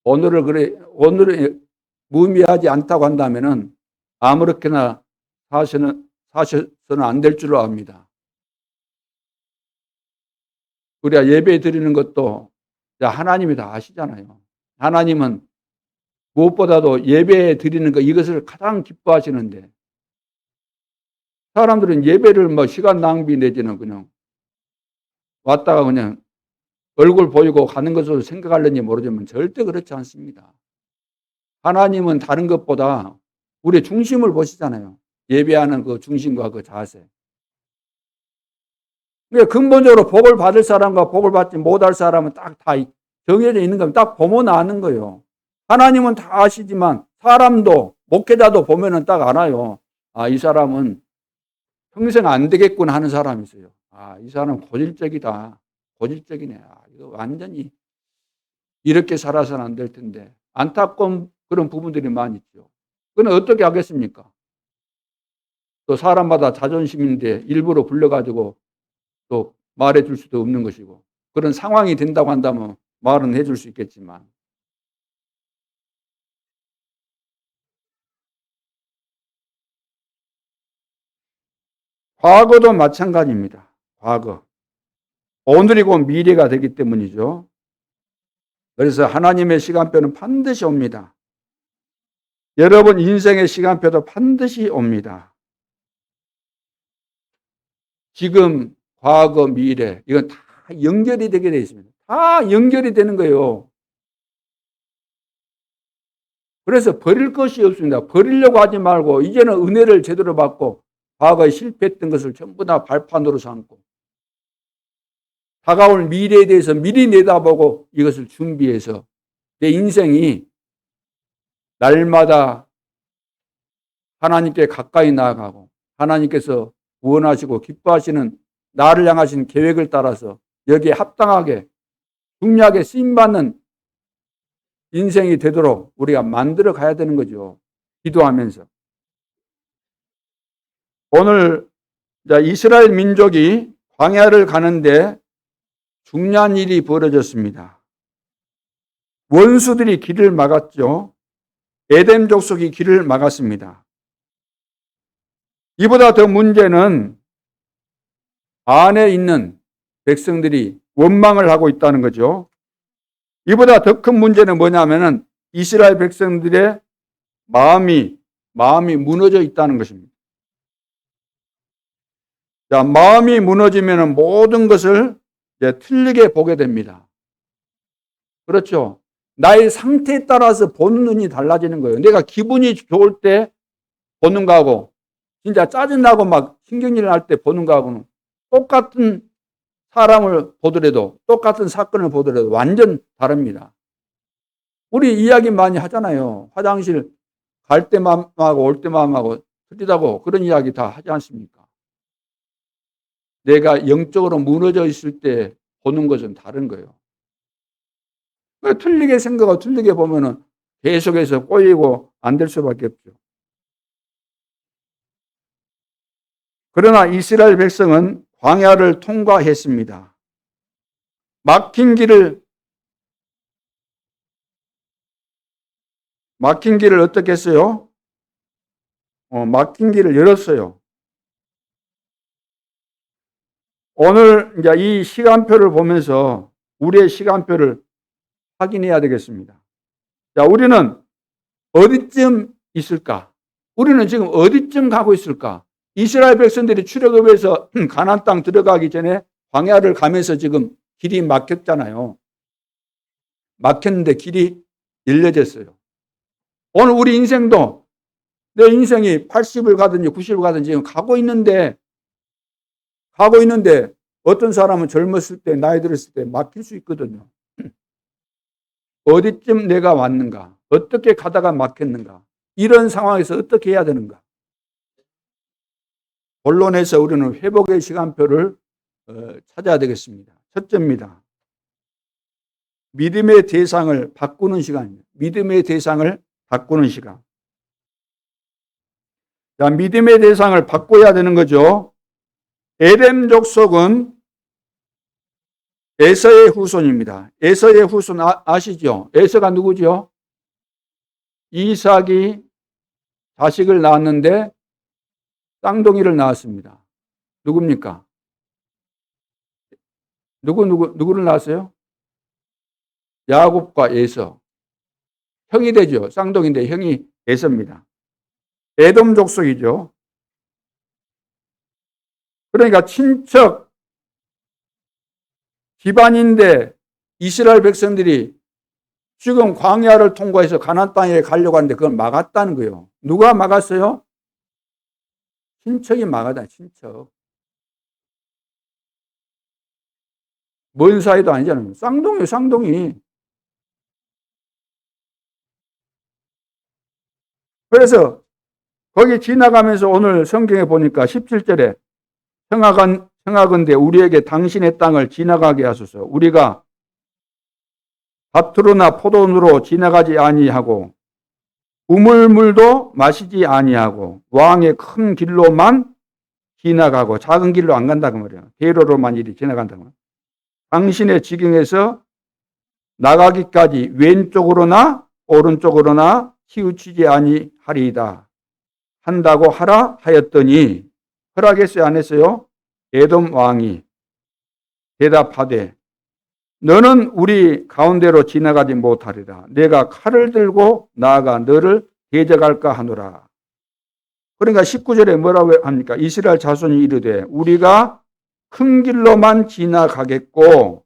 오늘을 무의미하지 않다고 한다면은 아무렇게나 사셔서는 안 될 줄로 압니다. 우리가 예배 드리는 것도 하나님이 다 아시잖아요. 하나님은 무엇보다도 예배 드리는 것 이것을 가장 기뻐하시는데 사람들은 예배를 뭐 시간 낭비 내지는 그냥 왔다가 그냥 얼굴 보이고 가는 것으로 생각하려니 모르지만 절대 그렇지 않습니다. 하나님은 다른 것보다 우리의 중심을 보시잖아요. 예배하는 그 중심과 그 자세. 그러니까 근본적으로 복을 받을 사람과 복을 받지 못할 사람은 딱 다 정해져 있는 겁니다. 딱 보면 아는 거예요. 하나님은 다 아시지만 사람도 목회자도 보면은 딱 알아요. 아, 이 사람은 평생 안 되겠군 하는 사람이 있어요. 아, 이 사람은 고질적이다. 고질적이네. 아, 이거 완전히 이렇게 살아서는 안 될 텐데. 안타까운 그런 부분들이 많이 있죠. 그건 어떻게 하겠습니까? 또 사람마다 자존심인데 일부러 불러가지고 또 말해줄 수도 없는 것이고 그런 상황이 된다고 한다면 말은 해줄 수 있겠지만 과거도 마찬가지입니다. 과거. 오늘이 곧 미래가 되기 때문이죠. 그래서 하나님의 시간표는 반드시 옵니다. 여러분 인생의 시간표도 반드시 옵니다. 지금, 과거, 미래 이건 다 연결이 되게 되어 있습니다. 다 연결이 되는 거예요. 그래서 버릴 것이 없습니다. 버리려고 하지 말고 이제는 은혜를 제대로 받고 과거에 실패했던 것을 전부 다 발판으로 삼고 다가올 미래에 대해서 미리 내다보고 이것을 준비해서 내 인생이 날마다 하나님께 가까이 나아가고 하나님께서 원하시고 기뻐하시는 나를 향하신 계획을 따라서 여기에 합당하게 중요하게 쓰임받는 인생이 되도록 우리가 만들어 가야 되는 거죠. 기도하면서. 오늘 이스라엘 민족이 광야를 가는데 중요한 일이 벌어졌습니다. 원수들이 길을 막았죠. 에덴 족속이 길을 막았습니다. 이보다 더 문제는 안에 있는 백성들이 원망을 하고 있다는 거죠. 이보다 더 큰 문제는 뭐냐면은 이스라엘 백성들의 마음이 무너져 있다는 것입니다. 자, 마음이 무너지면 모든 것을 이제 틀리게 보게 됩니다. 그렇죠. 나의 상태에 따라서 보는 눈이 달라지는 거예요. 내가 기분이 좋을 때 보는 거하고 진짜 짜증나고 막 신경질 날 때 보는 거하고는 똑같은 사람을 보더라도 똑같은 사건을 보더라도 완전 다릅니다. 우리 이야기 많이 하잖아요. 화장실 갈 때 마음하고 올 때 마음하고 틀리다고 그런 이야기 다 하지 않습니까? 내가 영적으로 무너져 있을 때 보는 것은 다른 거예요. 틀리게 생각하고 틀리게 보면은 계속해서 꼬이고 안 될 수밖에 없죠. 그러나 이스라엘 백성은 광야를 통과했습니다. 막힌 길을 어떻게 했어요? 막힌 길을 열었어요. 오늘 이제 이 시간표를 보면서 우리의 시간표를 확인해야 되겠습니다. 자, 우리는 어디쯤 있을까? 우리는 지금 어디쯤 가고 있을까? 이스라엘 백성들이 출애굽해서 가나안 땅 들어가기 전에 광야를 가면서 지금 길이 막혔잖아요. 막혔는데 길이 열려졌어요. 오늘 우리 인생도 내 인생이 80을 가든지 90을 가든지 지금 가고 있는데 어떤 사람은 젊었을 때, 나이 들었을 때 막힐 수 있거든요. 어디쯤 내가 왔는가? 어떻게 가다가 막혔는가? 이런 상황에서 어떻게 해야 되는가? 본론에서 우리는 회복의 시간표를 찾아야 되겠습니다. 첫째입니다. 믿음의 대상을 바꾸는 시간입니다. 믿음의 대상을 바꾸는 시간. 자, 믿음의 대상을 바꿔야 되는 거죠. 에덴 족속은 에서의 후손입니다. 에서의 후손 아시죠? 에서가 누구죠? 이삭이 자식을 낳았는데 쌍둥이를 낳았습니다. 누굽니까? 누구를 낳았어요? 야곱과 에서. 형이 되죠. 쌍둥이인데 형이 에서입니다. 에돔 족속이죠. 그러니까 친척 집안인데 이스라엘 백성들이 지금 광야를 통과해서 가나안 땅에 가려고 하는데 그걸 막았다는 거예요. 누가 막았어요? 친척이 막았다. 친척. 먼 사이도 아니잖아요. 쌍둥이에요. 쌍둥이. 그래서 거기 지나가면서 오늘 성경에 보니까 17절에 청하건대 우리에게 당신의 땅을 지나가게 하소서. 우리가 밭으로나 포도원으로 지나가지 아니하고 우물물도 마시지 아니하고 왕의 큰 길로만 지나가고 작은 길로 안 간다고 말이에요. 대로로만 이리 지나간다고 말이에요. 당신의 지경에서 나가기까지 왼쪽으로나 오른쪽으로나 치우치지 아니하리이다 한다고 하라 하였더니 허락했어요, 안 했어요? 에돔 왕이 대답하되 너는 우리 가운데로 지나가지 못하리라. 내가 칼을 들고 나아가 너를 대적할까 하노라. 그러니까 19절에 뭐라고 합니까? 이스라엘 자손이 이르되 우리가 큰 길로만 지나가겠고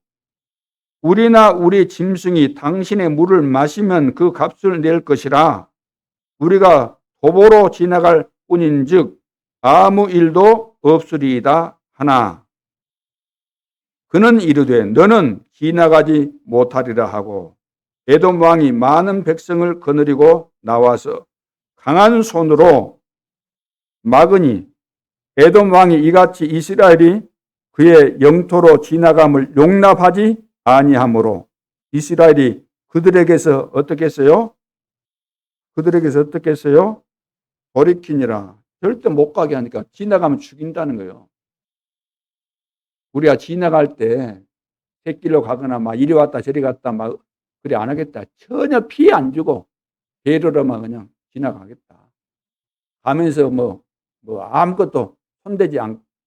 우리나 우리 짐승이 당신의 물을 마시면 그 값을 낼 것이라. 우리가 도보로 지나갈 뿐인즉 아무 일도 없으리이다 하나. 그는 이르되 너는 지나가지 못하리라 하고 에돔 왕이 많은 백성을 거느리고 나와서 강한 손으로 막으니 에돔 왕이 이같이 이스라엘이 그의 영토로 지나감을 용납하지 아니하므로 이스라엘이 그들에게서 어떻게 했어요? 돌이키니라. 절대 못 가게 하니까 지나가면 죽인다는 거예요. 우리가 지나갈 때 새길로 가거나 막 이리 왔다 저리 갔다 막 그래 안 하겠다. 전혀 피해 안 주고 배로로만 그냥 지나가겠다. 가면서 뭐 아무것도 손대지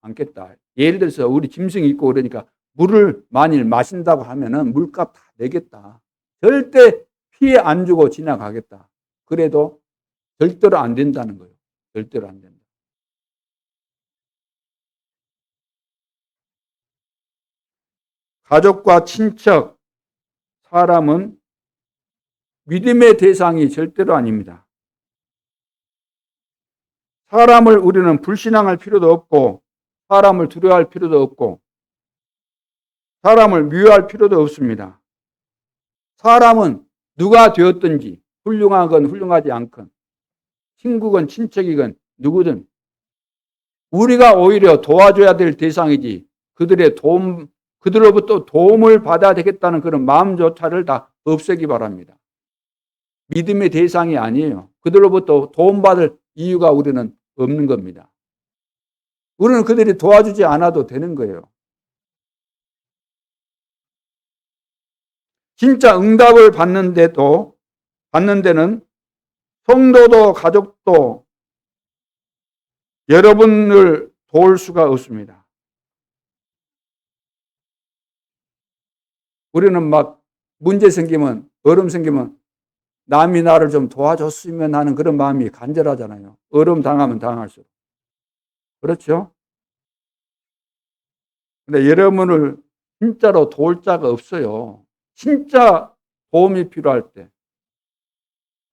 않겠다. 예를 들어서 우리 짐승이 있고 그러니까 물을 만일 마신다고 하면은 물값 다 내겠다. 절대 피해 안 주고 지나가겠다. 그래도 절대로 안 된다는 거예요. 절대로 안 된다. 가족과 친척, 사람은 믿음의 대상이 절대로 아닙니다. 사람을 우리는 불신앙할 필요도 없고 사람을 두려워할 필요도 없고 사람을 미워할 필요도 없습니다. 사람은 누가 되었든지 훌륭하건 훌륭하지 않건 친구건 친척이건 누구든 우리가 오히려 도와줘야 될 대상이지 그들로부터 도움을 받아야 되겠다는 그런 마음조차를 다 없애기 바랍니다. 믿음의 대상이 아니에요. 그들로부터 도움받을 이유가 우리는 없는 겁니다. 우리는 그들이 도와주지 않아도 되는 거예요. 진짜 응답을 받는 데는 성도도 가족도 여러분을 도울 수가 없습니다. 우리는 막 문제 생기면 어려움 생기면 남이 나를 좀 도와줬으면 하는 그런 마음이 간절하잖아요. 어려움 당하면 당할수록. 그렇죠? 근데 여러분을 진짜로 도울 자가 없어요. 진짜 도움이 필요할 때.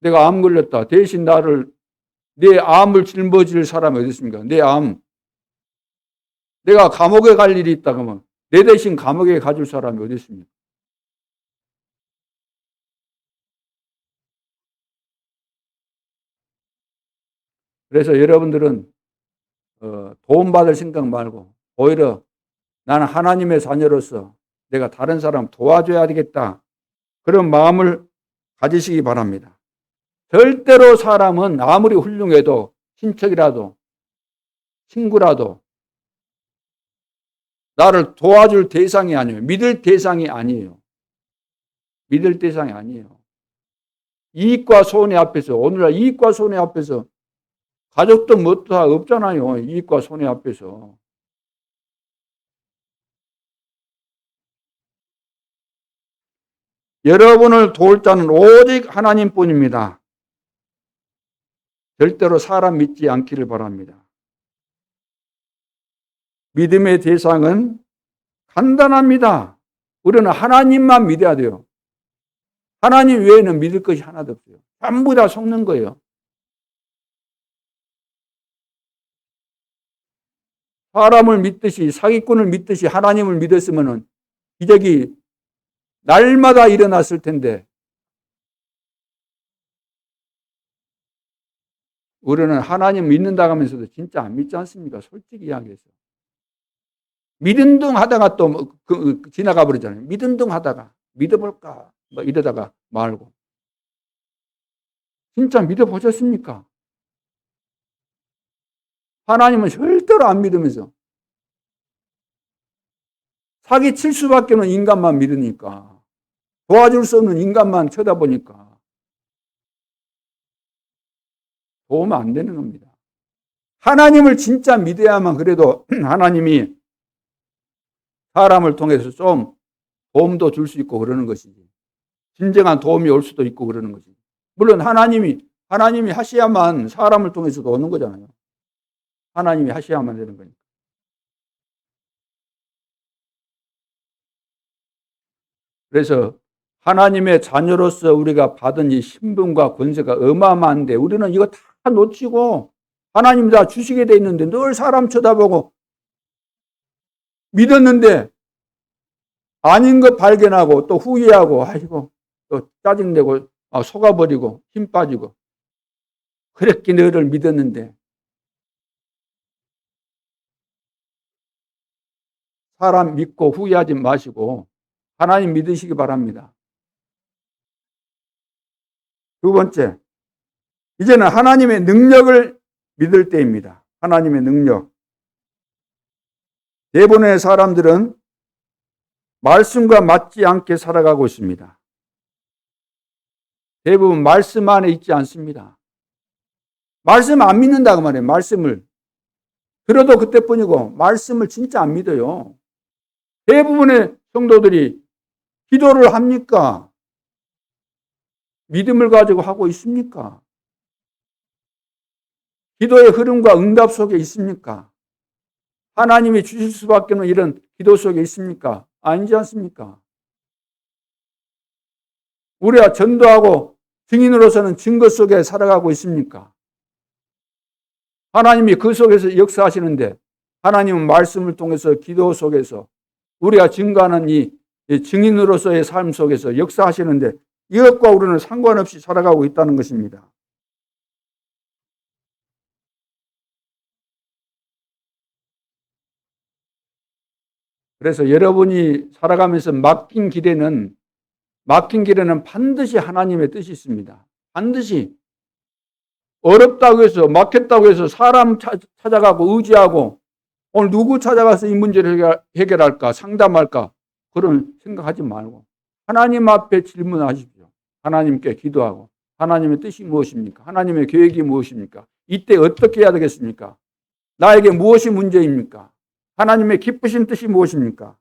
내가 암 걸렸다. 대신 내 암을 짊어질 사람이 어디 있습니까? 내 암. 내가 감옥에 갈 일이 있다 그러면 내 대신 감옥에 가줄 사람이 어디 있습니까? 그래서 여러분들은 도움받을 생각 말고 오히려 나는 하나님의 자녀로서 내가 다른 사람 도와줘야 되겠다. 그런 마음을 가지시기 바랍니다. 절대로 사람은 아무리 훌륭해도 친척이라도 친구라도 나를 도와줄 대상이 아니에요. 믿을 대상이 아니에요. 믿을 대상이 아니에요. 이익과 손해 앞에서, 오늘날 이익과 손해 앞에서 가족도 뭐 다 없잖아요. 이익과 손해 앞에서. 여러분을 도울 자는 오직 하나님뿐입니다. 절대로 사람 믿지 않기를 바랍니다. 믿음의 대상은 간단합니다. 우리는 하나님만 믿어야 돼요. 하나님 외에는 믿을 것이 하나도 없어요. 전부 다 속는 거예요. 사람을 믿듯이 사기꾼을 믿듯이 하나님을 믿었으면 기적이 날마다 일어났을 텐데 우리는 하나님 믿는다고 하면서도 진짜 안 믿지 않습니까? 솔직히 이야기해서. 믿은 둥 하다가 또 지나가 버리잖아요. 믿은 둥 하다가 믿어볼까 뭐 이러다가 말고. 진짜 믿어보셨습니까? 하나님은 절대로 안 믿으면서 사기칠 수밖에는 인간만 믿으니까 도와줄 수 없는 인간만 쳐다보니까 도우면 안 되는 겁니다. 하나님을 진짜 믿어야만 그래도 하나님이 사람을 통해서 좀 도움도 줄 수 있고 그러는 것이지. 진정한 도움이 올 수도 있고 그러는 거지. 물론 하나님이 하셔야만 사람을 통해서도 오는 거잖아요. 하나님이 하셔야만 되는 거니까. 그래서 하나님의 자녀로서 우리가 받은 이 신분과 권세가 어마어마한데 우리는 이거 다 놓치고 하나님 다 주시게 돼 있는데 늘 사람 쳐다보고 믿었는데 아닌 것 발견하고 또 후회하고 아이고 또 짜증내고 속아버리고 힘 빠지고 그랬기 너를 믿었는데 사람 믿고 후회하지 마시고 하나님 믿으시기 바랍니다. 두 번째, 이제는 하나님의 능력을 믿을 때입니다. 하나님의 능력. 대부분의 사람들은 말씀과 맞지 않게 살아가고 있습니다. 대부분 말씀 안에 있지 않습니다. 말씀 안 믿는다고 말해요. 말씀을. 들어도 그때뿐이고 말씀을 진짜 안 믿어요. 대부분의 성도들이 기도를 합니까? 믿음을 가지고 하고 있습니까? 기도의 흐름과 응답 속에 있습니까? 하나님이 주실 수밖에 없는 이런 기도 속에 있습니까? 아니지 않습니까? 우리가 전도하고 증인으로서는 증거 속에 살아가고 있습니까? 하나님이 그 속에서 역사하시는데 하나님은 말씀을 통해서 기도 속에서 우리가 증거하는 이 증인으로서의 삶 속에서 역사하시는데 이것과 우리는 상관없이 살아가고 있다는 것입니다. 그래서 여러분이 살아가면서 막힌 길에는 반드시 하나님의 뜻이 있습니다. 반드시. 어렵다고 해서 막혔다고 해서 사람 찾아가고 의지하고 오늘 누구 찾아가서 이 문제를 해결할까 상담할까 그런 생각하지 말고 하나님 앞에 질문하십시오. 하나님께 기도하고 하나님의 뜻이 무엇입니까? 하나님의 계획이 무엇입니까? 이때 어떻게 해야 되겠습니까? 나에게 무엇이 문제입니까? 하나님의 기쁘신 뜻이 무엇입니까?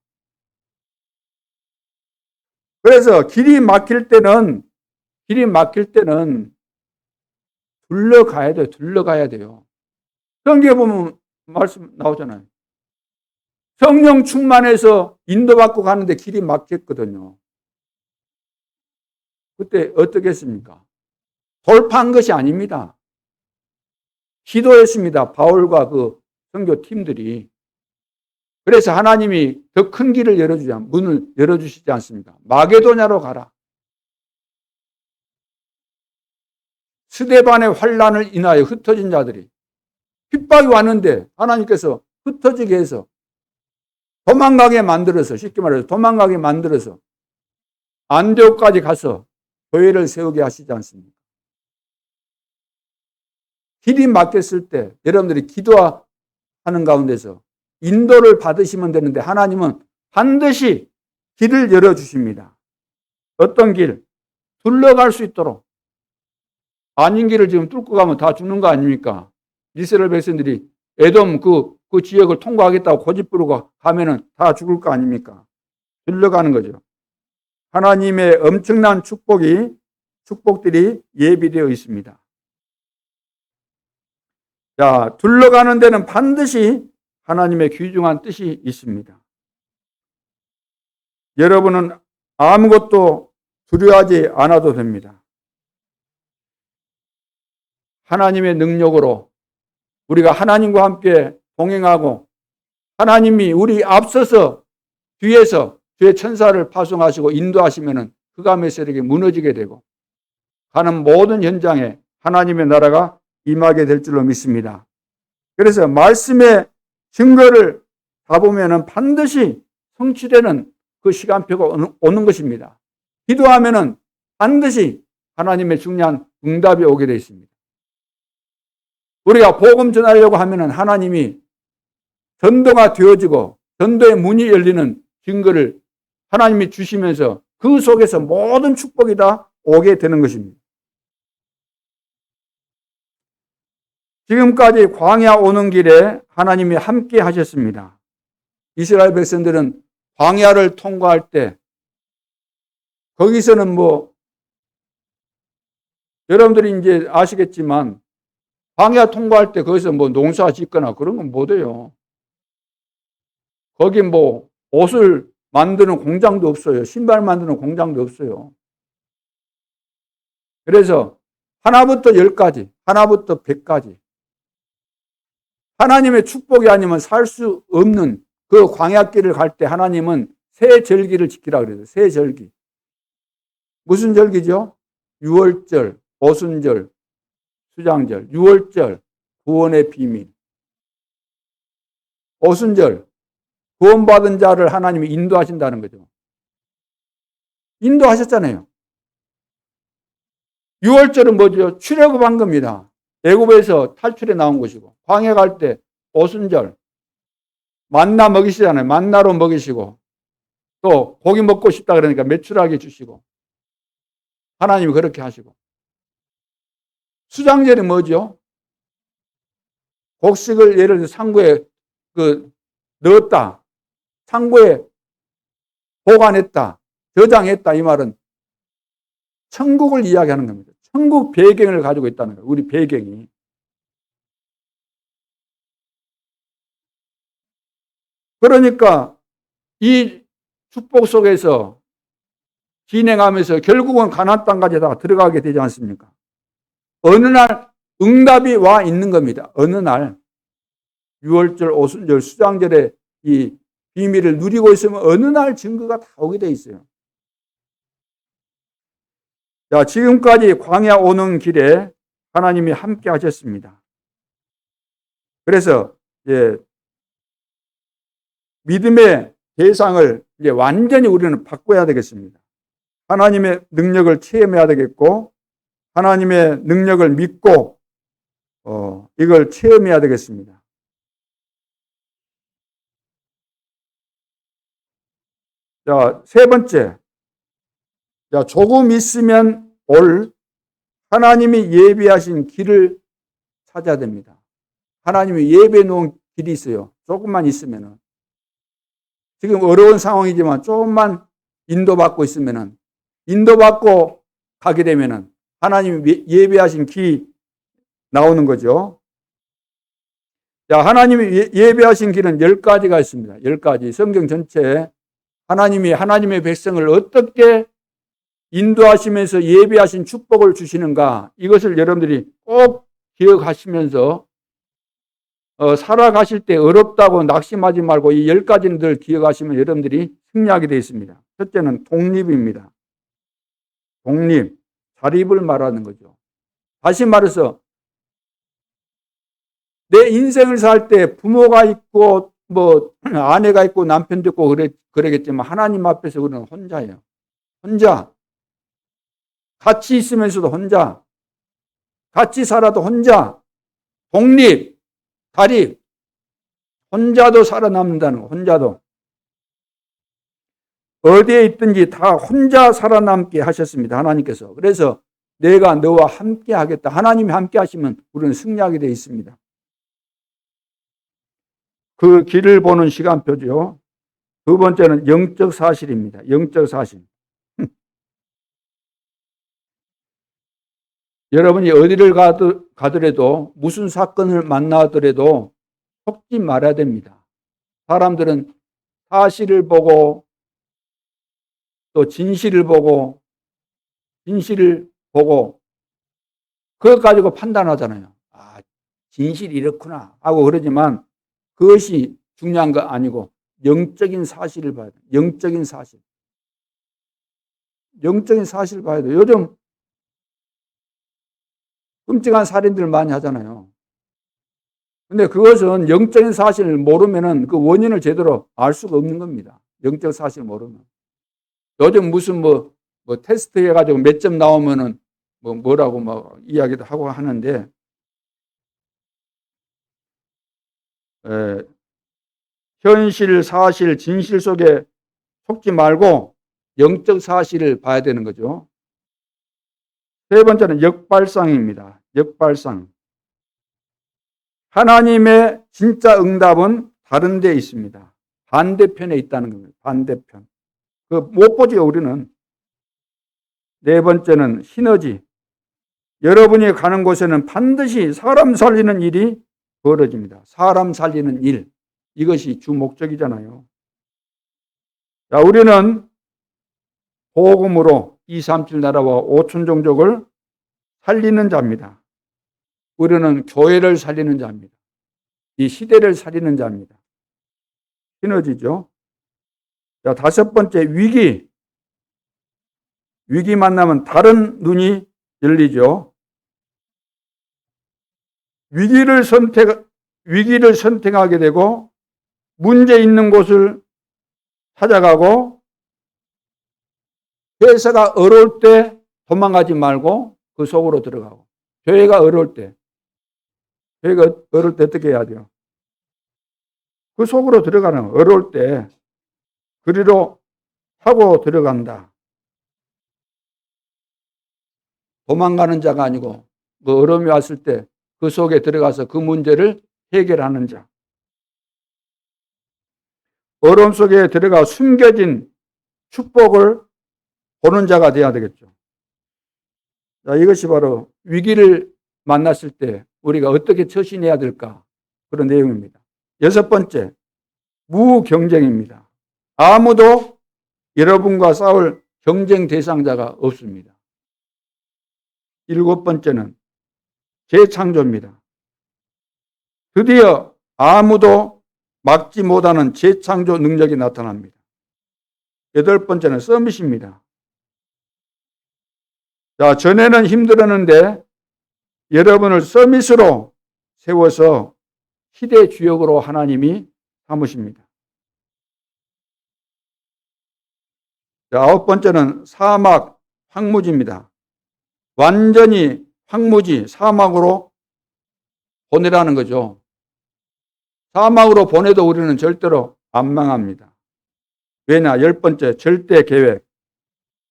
그래서 길이 막힐 때는 길이 막힐 때는 둘러가야 돼요. 둘러가야 돼요. 성경에 보면 말씀 나오잖아요. 성령 충만해서 인도받고 가는데 길이 막혔거든요. 그때 어떻게 했습니까? 돌파한 것이 아닙니다. 기도했습니다. 바울과 그 선교팀들이. 그래서 하나님이 더 큰 길을 문을 열어주시지 않습니까? 마게도냐로 가라. 스데반의 환란을 인하여 흩어진 자들이 핍박이 왔는데 하나님께서 흩어지게 해서 도망가게 만들어서, 쉽게 말해서 도망가게 만들어서 안디옥까지 가서 교회를 세우게 하시지 않습니까? 길이 막혔을 때 여러분들이 기도하는 가운데서 인도를 받으시면 되는데 하나님은 반드시 길을 열어주십니다. 어떤 길? 둘러갈 수 있도록. 아닌 길을 지금 뚫고 가면 다 죽는 거 아닙니까? 이스라엘 백성들이 에돔 그 지역을 통과하겠다고 고집 부르고 가면은 다 죽을 거 아닙니까? 둘러가는 거죠. 하나님의 엄청난 축복들이 예비되어 있습니다. 자, 둘러가는 데는 반드시 하나님의 귀중한 뜻이 있습니다. 여러분은 아무것도 두려워하지 않아도 됩니다. 하나님의 능력으로 우리가 하나님과 함께 동행하고 하나님이 우리 앞서서 뒤에서 주의 천사를 파송하시고 인도하시면은 흑암의 세력이 무너지게 되고 가는 모든 현장에 하나님의 나라가 임하게 될 줄로 믿습니다. 그래서 말씀의 증거를 다 보면은 반드시 성취되는 그 시간표가 오는 것입니다. 기도하면은 반드시 하나님의 중요한 응답이 오게 되어 있습니다. 우리가 복음 전하려고 하면은 하나님이 전도가 되어지고 전도의 문이 열리는 증거를 하나님이 주시면서 그 속에서 모든 축복이 다 오게 되는 것입니다. 지금까지 광야 오는 길에 하나님이 함께 하셨습니다. 이스라엘 백성들은 광야를 통과할 때 거기서는 여러분들이 이제 아시겠지만 광야 통과할 때 거기서 농사 짓거나 그런 건 못해요. 거기 옷을 만드는 공장도 없어요. 신발 만드는 공장도 없어요. 그래서 하나부터 10까지, 하나부터 100까지 하나님의 축복이 아니면 살 수 없는 그 광야길을 갈 때 하나님은 새 절기를 지키라 그래요. 새 절기. 무슨 절기죠? 유월절, 오순절, 수장절, 유월절, 구원의 비밀. 오순절, 구원받은 자를 하나님이 인도하신다는 거죠. 인도하셨잖아요. 유월절은 뭐죠? 출애굽한 겁니다. 애굽에서 탈출해 나온 것이고, 광야 갈 때 오순절, 만나 먹이시잖아요. 만나로 먹이시고, 또 고기 먹고 싶다 그러니까 매출하게 주시고, 하나님이 그렇게 하시고. 수장절이 뭐죠? 곡식을 예를 들어 상고에 넣었다. 상고에 보관했다. 저장했다. 이 말은 천국을 이야기하는 겁니다. 천국 배경을 가지고 있다는 거예요. 우리 배경이. 그러니까 이 축복 속에서 진행하면서 결국은 가나안 땅까지 다 들어가게 되지 않습니까? 어느 날 응답이 와 있는 겁니다. 어느 날 유월절, 오순절, 수장절에 이 비밀을 누리고 있으면 어느 날 증거가 다 오게 돼 있어요. 자, 지금까지 광야 오는 길에 하나님이 함께 하셨습니다. 그래서 믿음의 대상을 이제 완전히 우리는 바꿔야 되겠습니다. 하나님의 능력을 체험해야 되겠고 하나님의 능력을 믿고 이걸 체험해야 되겠습니다. 자, 세 번째. 자, 조금 있으면 올 하나님이 예비하신 길을 찾아야 됩니다. 하나님이 예비해 놓은 길이 있어요. 조금만 있으면은. 지금 어려운 상황이지만 조금만 인도받고 있으면은 인도받고 가게 되면은 하나님이 예배하신 길 나오는 거죠. 자, 하나님이 예배하신 길은 10가지가 있습니다. 10가지. 성경 전체에 하나님이 하나님의 백성을 어떻게 인도하시면서 예배하신 축복을 주시는가, 이것을 여러분들이 꼭 기억하시면서 살아가실 때 어렵다고 낙심하지 말고 이 10가지는 늘 기억하시면 여러분들이 승리하게 되어 있습니다. 첫째는 독립입니다. 독립, 자립을 말하는 거죠. 다시 말해서 내 인생을 살 때 부모가 있고 뭐 아내가 있고 남편도 있고 그러겠지만 하나님 앞에서 우리는 혼자예요. 혼자. 같이 있으면서도 혼자. 같이 살아도 혼자. 독립, 자립. 혼자도 살아남는다는 거. 혼자도. 어디에 있든지 다 혼자 살아남게 하셨습니다. 하나님께서. 그래서 내가 너와 함께 하겠다. 하나님이 함께 하시면 우리는 승리하게 되어 있습니다. 그 길을 보는 시간표죠. 두 번째는 영적 사실입니다. 영적 사실. 여러분이 어디를 가더라도 무슨 사건을 만나더라도 속지 말아야 됩니다. 사람들은 사실을 보고 또 진실을 보고 그것 가지고 판단하잖아요. 아, 진실이 이렇구나 하고 그러지만 그것이 중요한 거 아니고 영적인 사실을 봐야 돼요. 영적인 사실. 영적인 사실을 봐야 돼요. 요즘 끔찍한 살인들 많이 하잖아요. 근데 그것은 영적인 사실을 모르면은 그 원인을 제대로 알 수가 없는 겁니다. 영적 사실을 모르면. 요즘 무슨 뭐 테스트 해가지고 몇 점 나오면은 뭐라고 이야기도 하고 하는데, 현실, 사실, 진실 속에 속지 말고 영적 사실을 봐야 되는 거죠. 세 번째는 역발상입니다. 역발상. 하나님의 진짜 응답은 다른 데 있습니다. 반대편에 있다는 겁니다. 반대편. 못 보죠, 우리는. 네 번째는 시너지. 여러분이 가는 곳에는 반드시 사람 살리는 일이 벌어집니다. 사람 살리는 일. 이것이 주 목적이잖아요. 자, 우리는 복음으로 237 나라와 5천 종족을 살리는 자입니다. 우리는 교회를 살리는 자입니다. 이 시대를 살리는 자입니다. 시너지죠. 자, 다섯 번째, 위기. 위기 만나면 다른 눈이 열리죠. 위기를 선택하게 되고 문제 있는 곳을 찾아가고, 회사가 어려울 때 도망가지 말고 그 속으로 들어가고, 교회가 어려울 때 어떻게 해야 돼요? 그 속으로 들어가는, 어려울 때 그리로 타고 들어간다. 도망가는 자가 아니고 그 어려움이 왔을 때 그 속에 들어가서 그 문제를 해결하는 자. 어려움 속에 들어가 숨겨진 축복을 보는 자가 되어야 되겠죠. 자, 이것이 바로 위기를 만났을 때 우리가 어떻게 처신해야 될까, 그런 내용입니다. 여섯 번째, 무경쟁입니다. 아무도 여러분과 싸울 경쟁 대상자가 없습니다. 일곱 번째는 재창조입니다. 드디어 아무도 막지 못하는 재창조 능력이 나타납니다. 여덟 번째는 서밋입니다. 자, 전에는 힘들었는데 여러분을 서밋으로 세워서 시대 주역으로 하나님이 삼으십니다. 자, 아홉 번째는 사막 황무지입니다. 완전히 황무지, 사막으로 보내라는 거죠. 사막으로 보내도 우리는 절대로 안 망합니다. 왜냐? 열 번째, 절대 계획.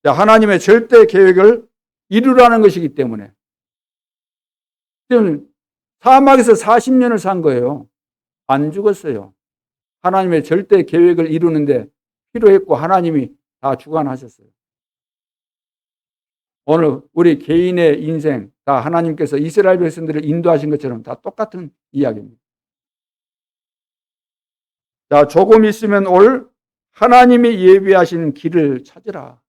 자, 하나님의 절대 계획을 이루라는 것이기 때문에. 지금 사막에서 40년을 산 거예요. 안 죽었어요. 하나님의 절대 계획을 이루는데 필요했고 하나님이 다 주관하셨어요. 오늘 우리 개인의 인생 다 하나님께서 이스라엘 백성들을 인도하신 것처럼 다 똑같은 이야기입니다. 자, 조금 있으면 올 하나님이 예비하신 길을 찾으라.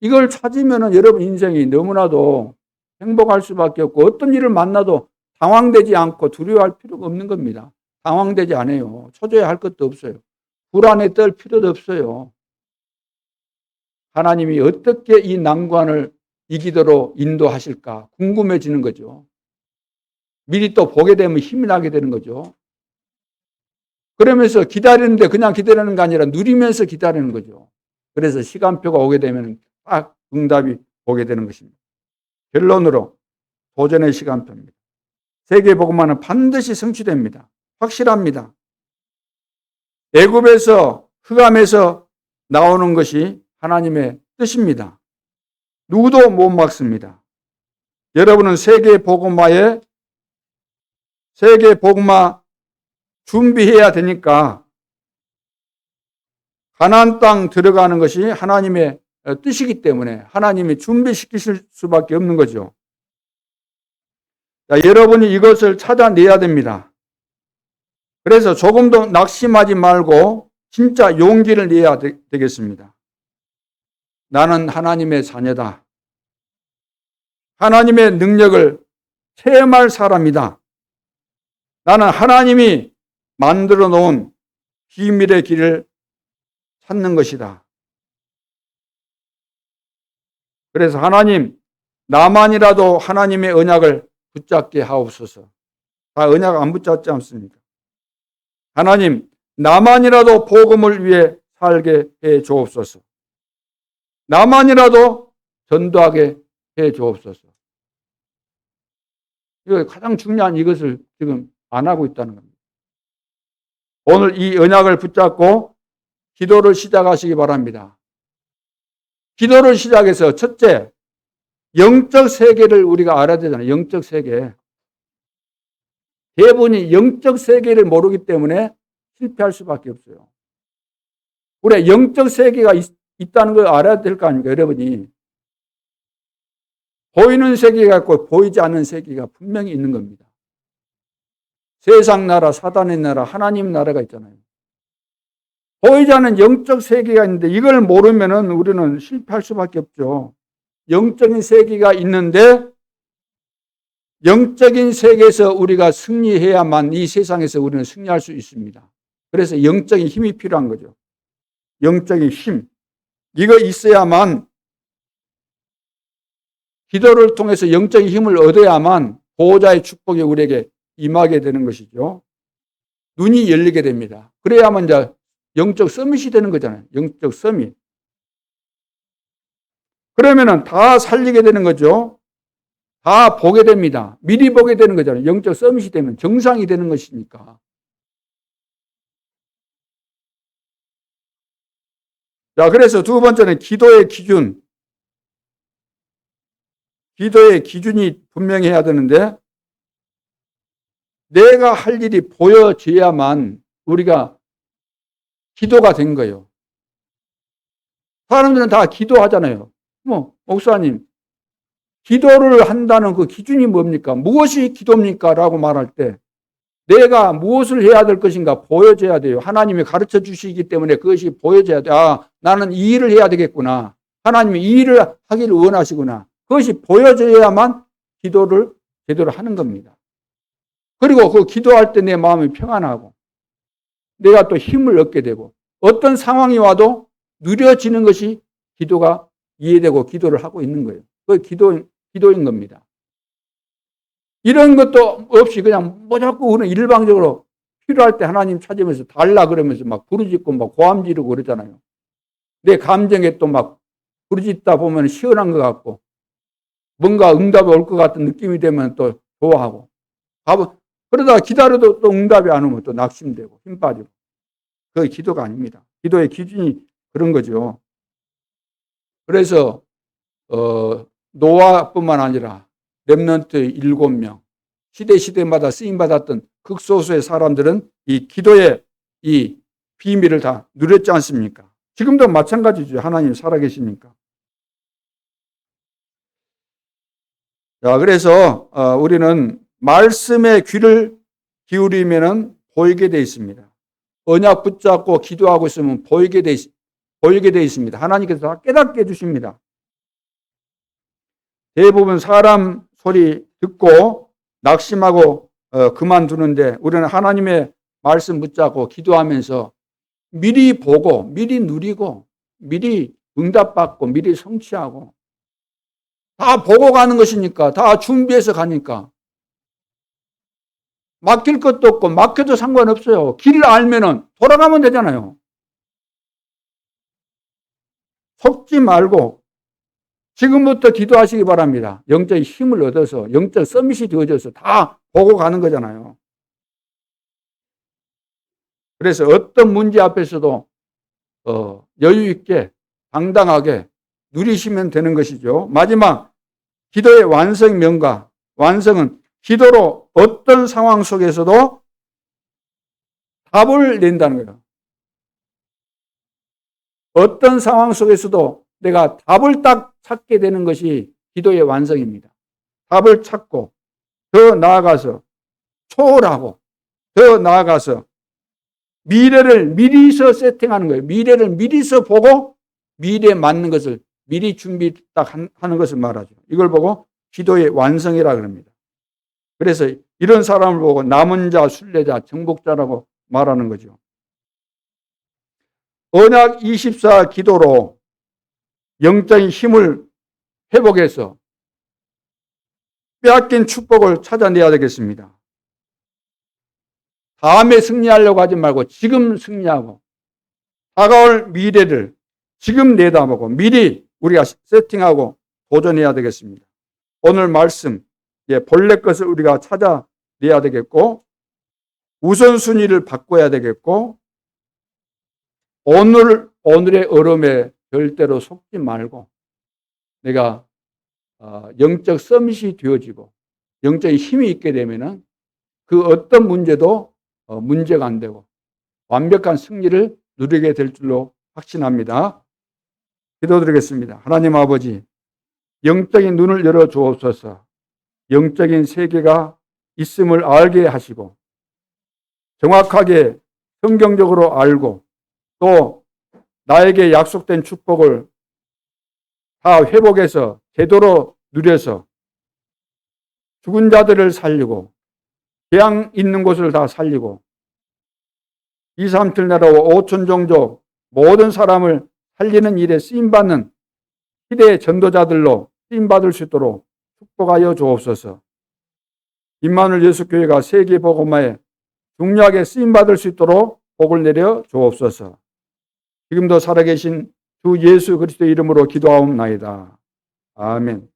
이걸 찾으면 여러분 인생이 너무나도 행복할 수밖에 없고 어떤 일을 만나도 당황되지 않고 두려워할 필요가 없는 겁니다. 당황되지 않아요. 초조해할 것도 없어요. 불안에 떨 필요도 없어요. 하나님이 어떻게 이 난관을 이기도록 인도하실까 궁금해지는 거죠. 미리 또 보게 되면 힘이 나게 되는 거죠. 그러면서 기다리는데 그냥 기다리는 게 아니라 누리면서 기다리는 거죠. 그래서 시간표가 오게 되면 딱 응답이 오게 되는 것입니다. 결론으로 도전의 시간표입니다. 세계복음화는 반드시 성취됩니다. 확실합니다. 애굽에서 흑암에서 나오는 것이 하나님의 뜻입니다. 누구도 못 막습니다. 여러분은 세계복음화 준비해야 되니까 가나안 땅 들어가는 것이 하나님의 뜻이기 때문에 하나님이 준비시키실 수밖에 없는 거죠. 자, 여러분이 이것을 찾아내야 됩니다. 그래서 조금도 낙심하지 말고 진짜 용기를 내야 되겠습니다. 나는 하나님의 자녀다. 하나님의 능력을 체험할 사람이다. 나는 하나님이 만들어 놓은 비밀의 길을 찾는 것이다. 그래서 하나님, 나만이라도 하나님의 언약을 붙잡게 하옵소서. 다 언약 안 붙잡지 않습니까? 하나님, 나만이라도 복음을 위해 살게 해 주옵소서. 나만이라도 전도하게 해 주옵소서. 이거 가장 중요한 이것을 지금 안 하고 있다는 겁니다. 오늘 이 언약을 붙잡고 기도를 시작하시기 바랍니다. 기도를 시작해서 첫째, 영적 세계를 우리가 알아야 되잖아요. 영적 세계. 대부분이 영적 세계를 모르기 때문에 실패할 수밖에 없어요. 우리 영적 세계가 있다는 걸 알아야 될 거 아닙니까, 여러분이. 보이는 세계가 있고 보이지 않는 세계가 분명히 있는 겁니다. 세상 나라, 사단의 나라, 하나님 나라가 있잖아요. 보이지 않는 영적 세계가 있는데 이걸 모르면은 우리는 실패할 수밖에 없죠. 영적인 세계가 있는데 영적인 세계에서 우리가 승리해야만 이 세상에서 우리는 승리할 수 있습니다. 그래서 영적인 힘이 필요한 거죠. 영적인 힘. 이거 있어야만 기도를 통해서 영적인 힘을 얻어야만 보호자의 축복이 우리에게 임하게 되는 것이죠. 눈이 열리게 됩니다. 그래야만 이제 영적 서밋이 되는 거잖아요. 영적 서밋. 그러면은 다 살리게 되는 거죠. 다 보게 됩니다. 미리 보게 되는 거잖아요. 영적 서밋이 되면 정상이 되는 것이니까. 자, 그래서 두 번째는 기도의 기준. 기도의 기준이 분명해야 되는데 내가 할 일이 보여져야만 우리가 기도가 된 거예요. 사람들은 다 기도하잖아요. 목사님, 기도를 한다는 그 기준이 뭡니까? 무엇이 기도입니까? 라고 말할 때 내가 무엇을 해야 될 것인가 보여져야 돼요. 하나님이 가르쳐 주시기 때문에 그것이 보여져야 돼. 아, 나는 이 일을 해야 되겠구나. 하나님이 이 일을 하기를 원하시구나. 그것이 보여져야만 기도를 제대로 하는 겁니다. 그리고 그 기도할 때 내 마음이 평안하고 내가 또 힘을 얻게 되고 어떤 상황이 와도 누려지는 것이 기도가 이해되고 기도를 하고 있는 거예요. 그게 기도인 겁니다. 이런 것도 없이 그냥 뭐 자꾸 우리는 일방적으로 필요할 때 하나님 찾으면서 달라 그러면서 막 부르짖고 막 고함 지르고 그러잖아요. 내 감정에 또 막 부르짖다 보면 시원한 것 같고 뭔가 응답이 올 것 같은 느낌이 되면 또 좋아하고 그러다가 기다려도 또 응답이 안 오면 또 낙심되고 힘 빠지고 그게 기도가 아닙니다. 기도의 기준이 그런 거죠. 그래서 노아뿐만 아니라 렘넌트 7명 시대마다 쓰임받았던 극소수의 사람들은 이 기도의 이 비밀을 다 누렸지 않습니까? 지금도 마찬가지죠. 하나님 살아계시니까. 자, 그래서 우리는 말씀에 귀를 기울이면은 보이게 돼 있습니다. 언약 붙잡고 기도하고 있으면 보이게 돼 있습니다. 하나님께서 다 깨닫게 해주십니다. 대부분 사람 소리 듣고 낙심하고 그만두는데 우리는 하나님의 말씀 붙잡고 기도하면서 미리 보고 미리 누리고 미리 응답받고 미리 성취하고 다 보고 가는 것이니까 다 준비해서 가니까 막힐 것도 없고 막혀도 상관없어요. 길을 알면은 돌아가면 되잖아요. 속지 말고 지금부터 기도하시기 바랍니다. 영적 힘을 얻어서 영적 서밋이 되어져서 다 보고 가는 거잖아요. 그래서 어떤 문제 앞에서도 여유 있게 당당하게 누리시면 되는 것이죠. 마지막 기도의 완성 명가. 완성은 기도로 어떤 상황 속에서도 답을 낸다는 거예요. 어떤 상황 속에서도 내가 답을 딱 찾게 되는 것이 기도의 완성입니다. 답을 찾고 더 나아가서 초월하고 더 나아가서 미래를 미리서 세팅하는 거예요. 미래를 미리서 보고 미래에 맞는 것을 미리 준비 딱 하는 것을 말하죠. 이걸 보고 기도의 완성이라 그럽니다. 그래서 이런 사람을 보고 남은 자, 순례자, 정복자라고 말하는 거죠. 언약 24 기도로 영적인 힘을 회복해서 빼앗긴 축복을 찾아내야 되겠습니다. 다음에 승리하려고 하지 말고 지금 승리하고 다가올 미래를 지금 내다보고 미리 우리가 세팅하고 도전해야 되겠습니다. 오늘 말씀 본래 것을 우리가 찾아내야 되겠고 우선순위를 바꿔야 되겠고 오늘의 얼음에 절대로 속지 말고 내가 영적 서밋이 되어지고 영적인 힘이 있게 되면은 그 어떤 문제도 문제가 안 되고 완벽한 승리를 누리게 될 줄로 확신합니다. 기도드리겠습니다. 하나님 아버지, 영적인 눈을 열어 주옵소서. 영적인 세계가 있음을 알게 하시고 정확하게 성경적으로 알고 또 나에게 약속된 축복을 다 회복해서 제대로 누려서 죽은 자들을 살리고 재앙 있는 곳을 다 살리고 2, 3, 7 나라 5천 종족 모든 사람을 살리는 일에 쓰임받는 시대의 전도자들로 쓰임받을 수 있도록 축복하여 주옵소서. 임마누엘 예수교회가 세계 복음화에 중요하게 쓰임받을 수 있도록 복을 내려 주옵소서. 지금도 살아계신 주 예수 그리스도의 이름으로 기도하옵나이다. 아멘.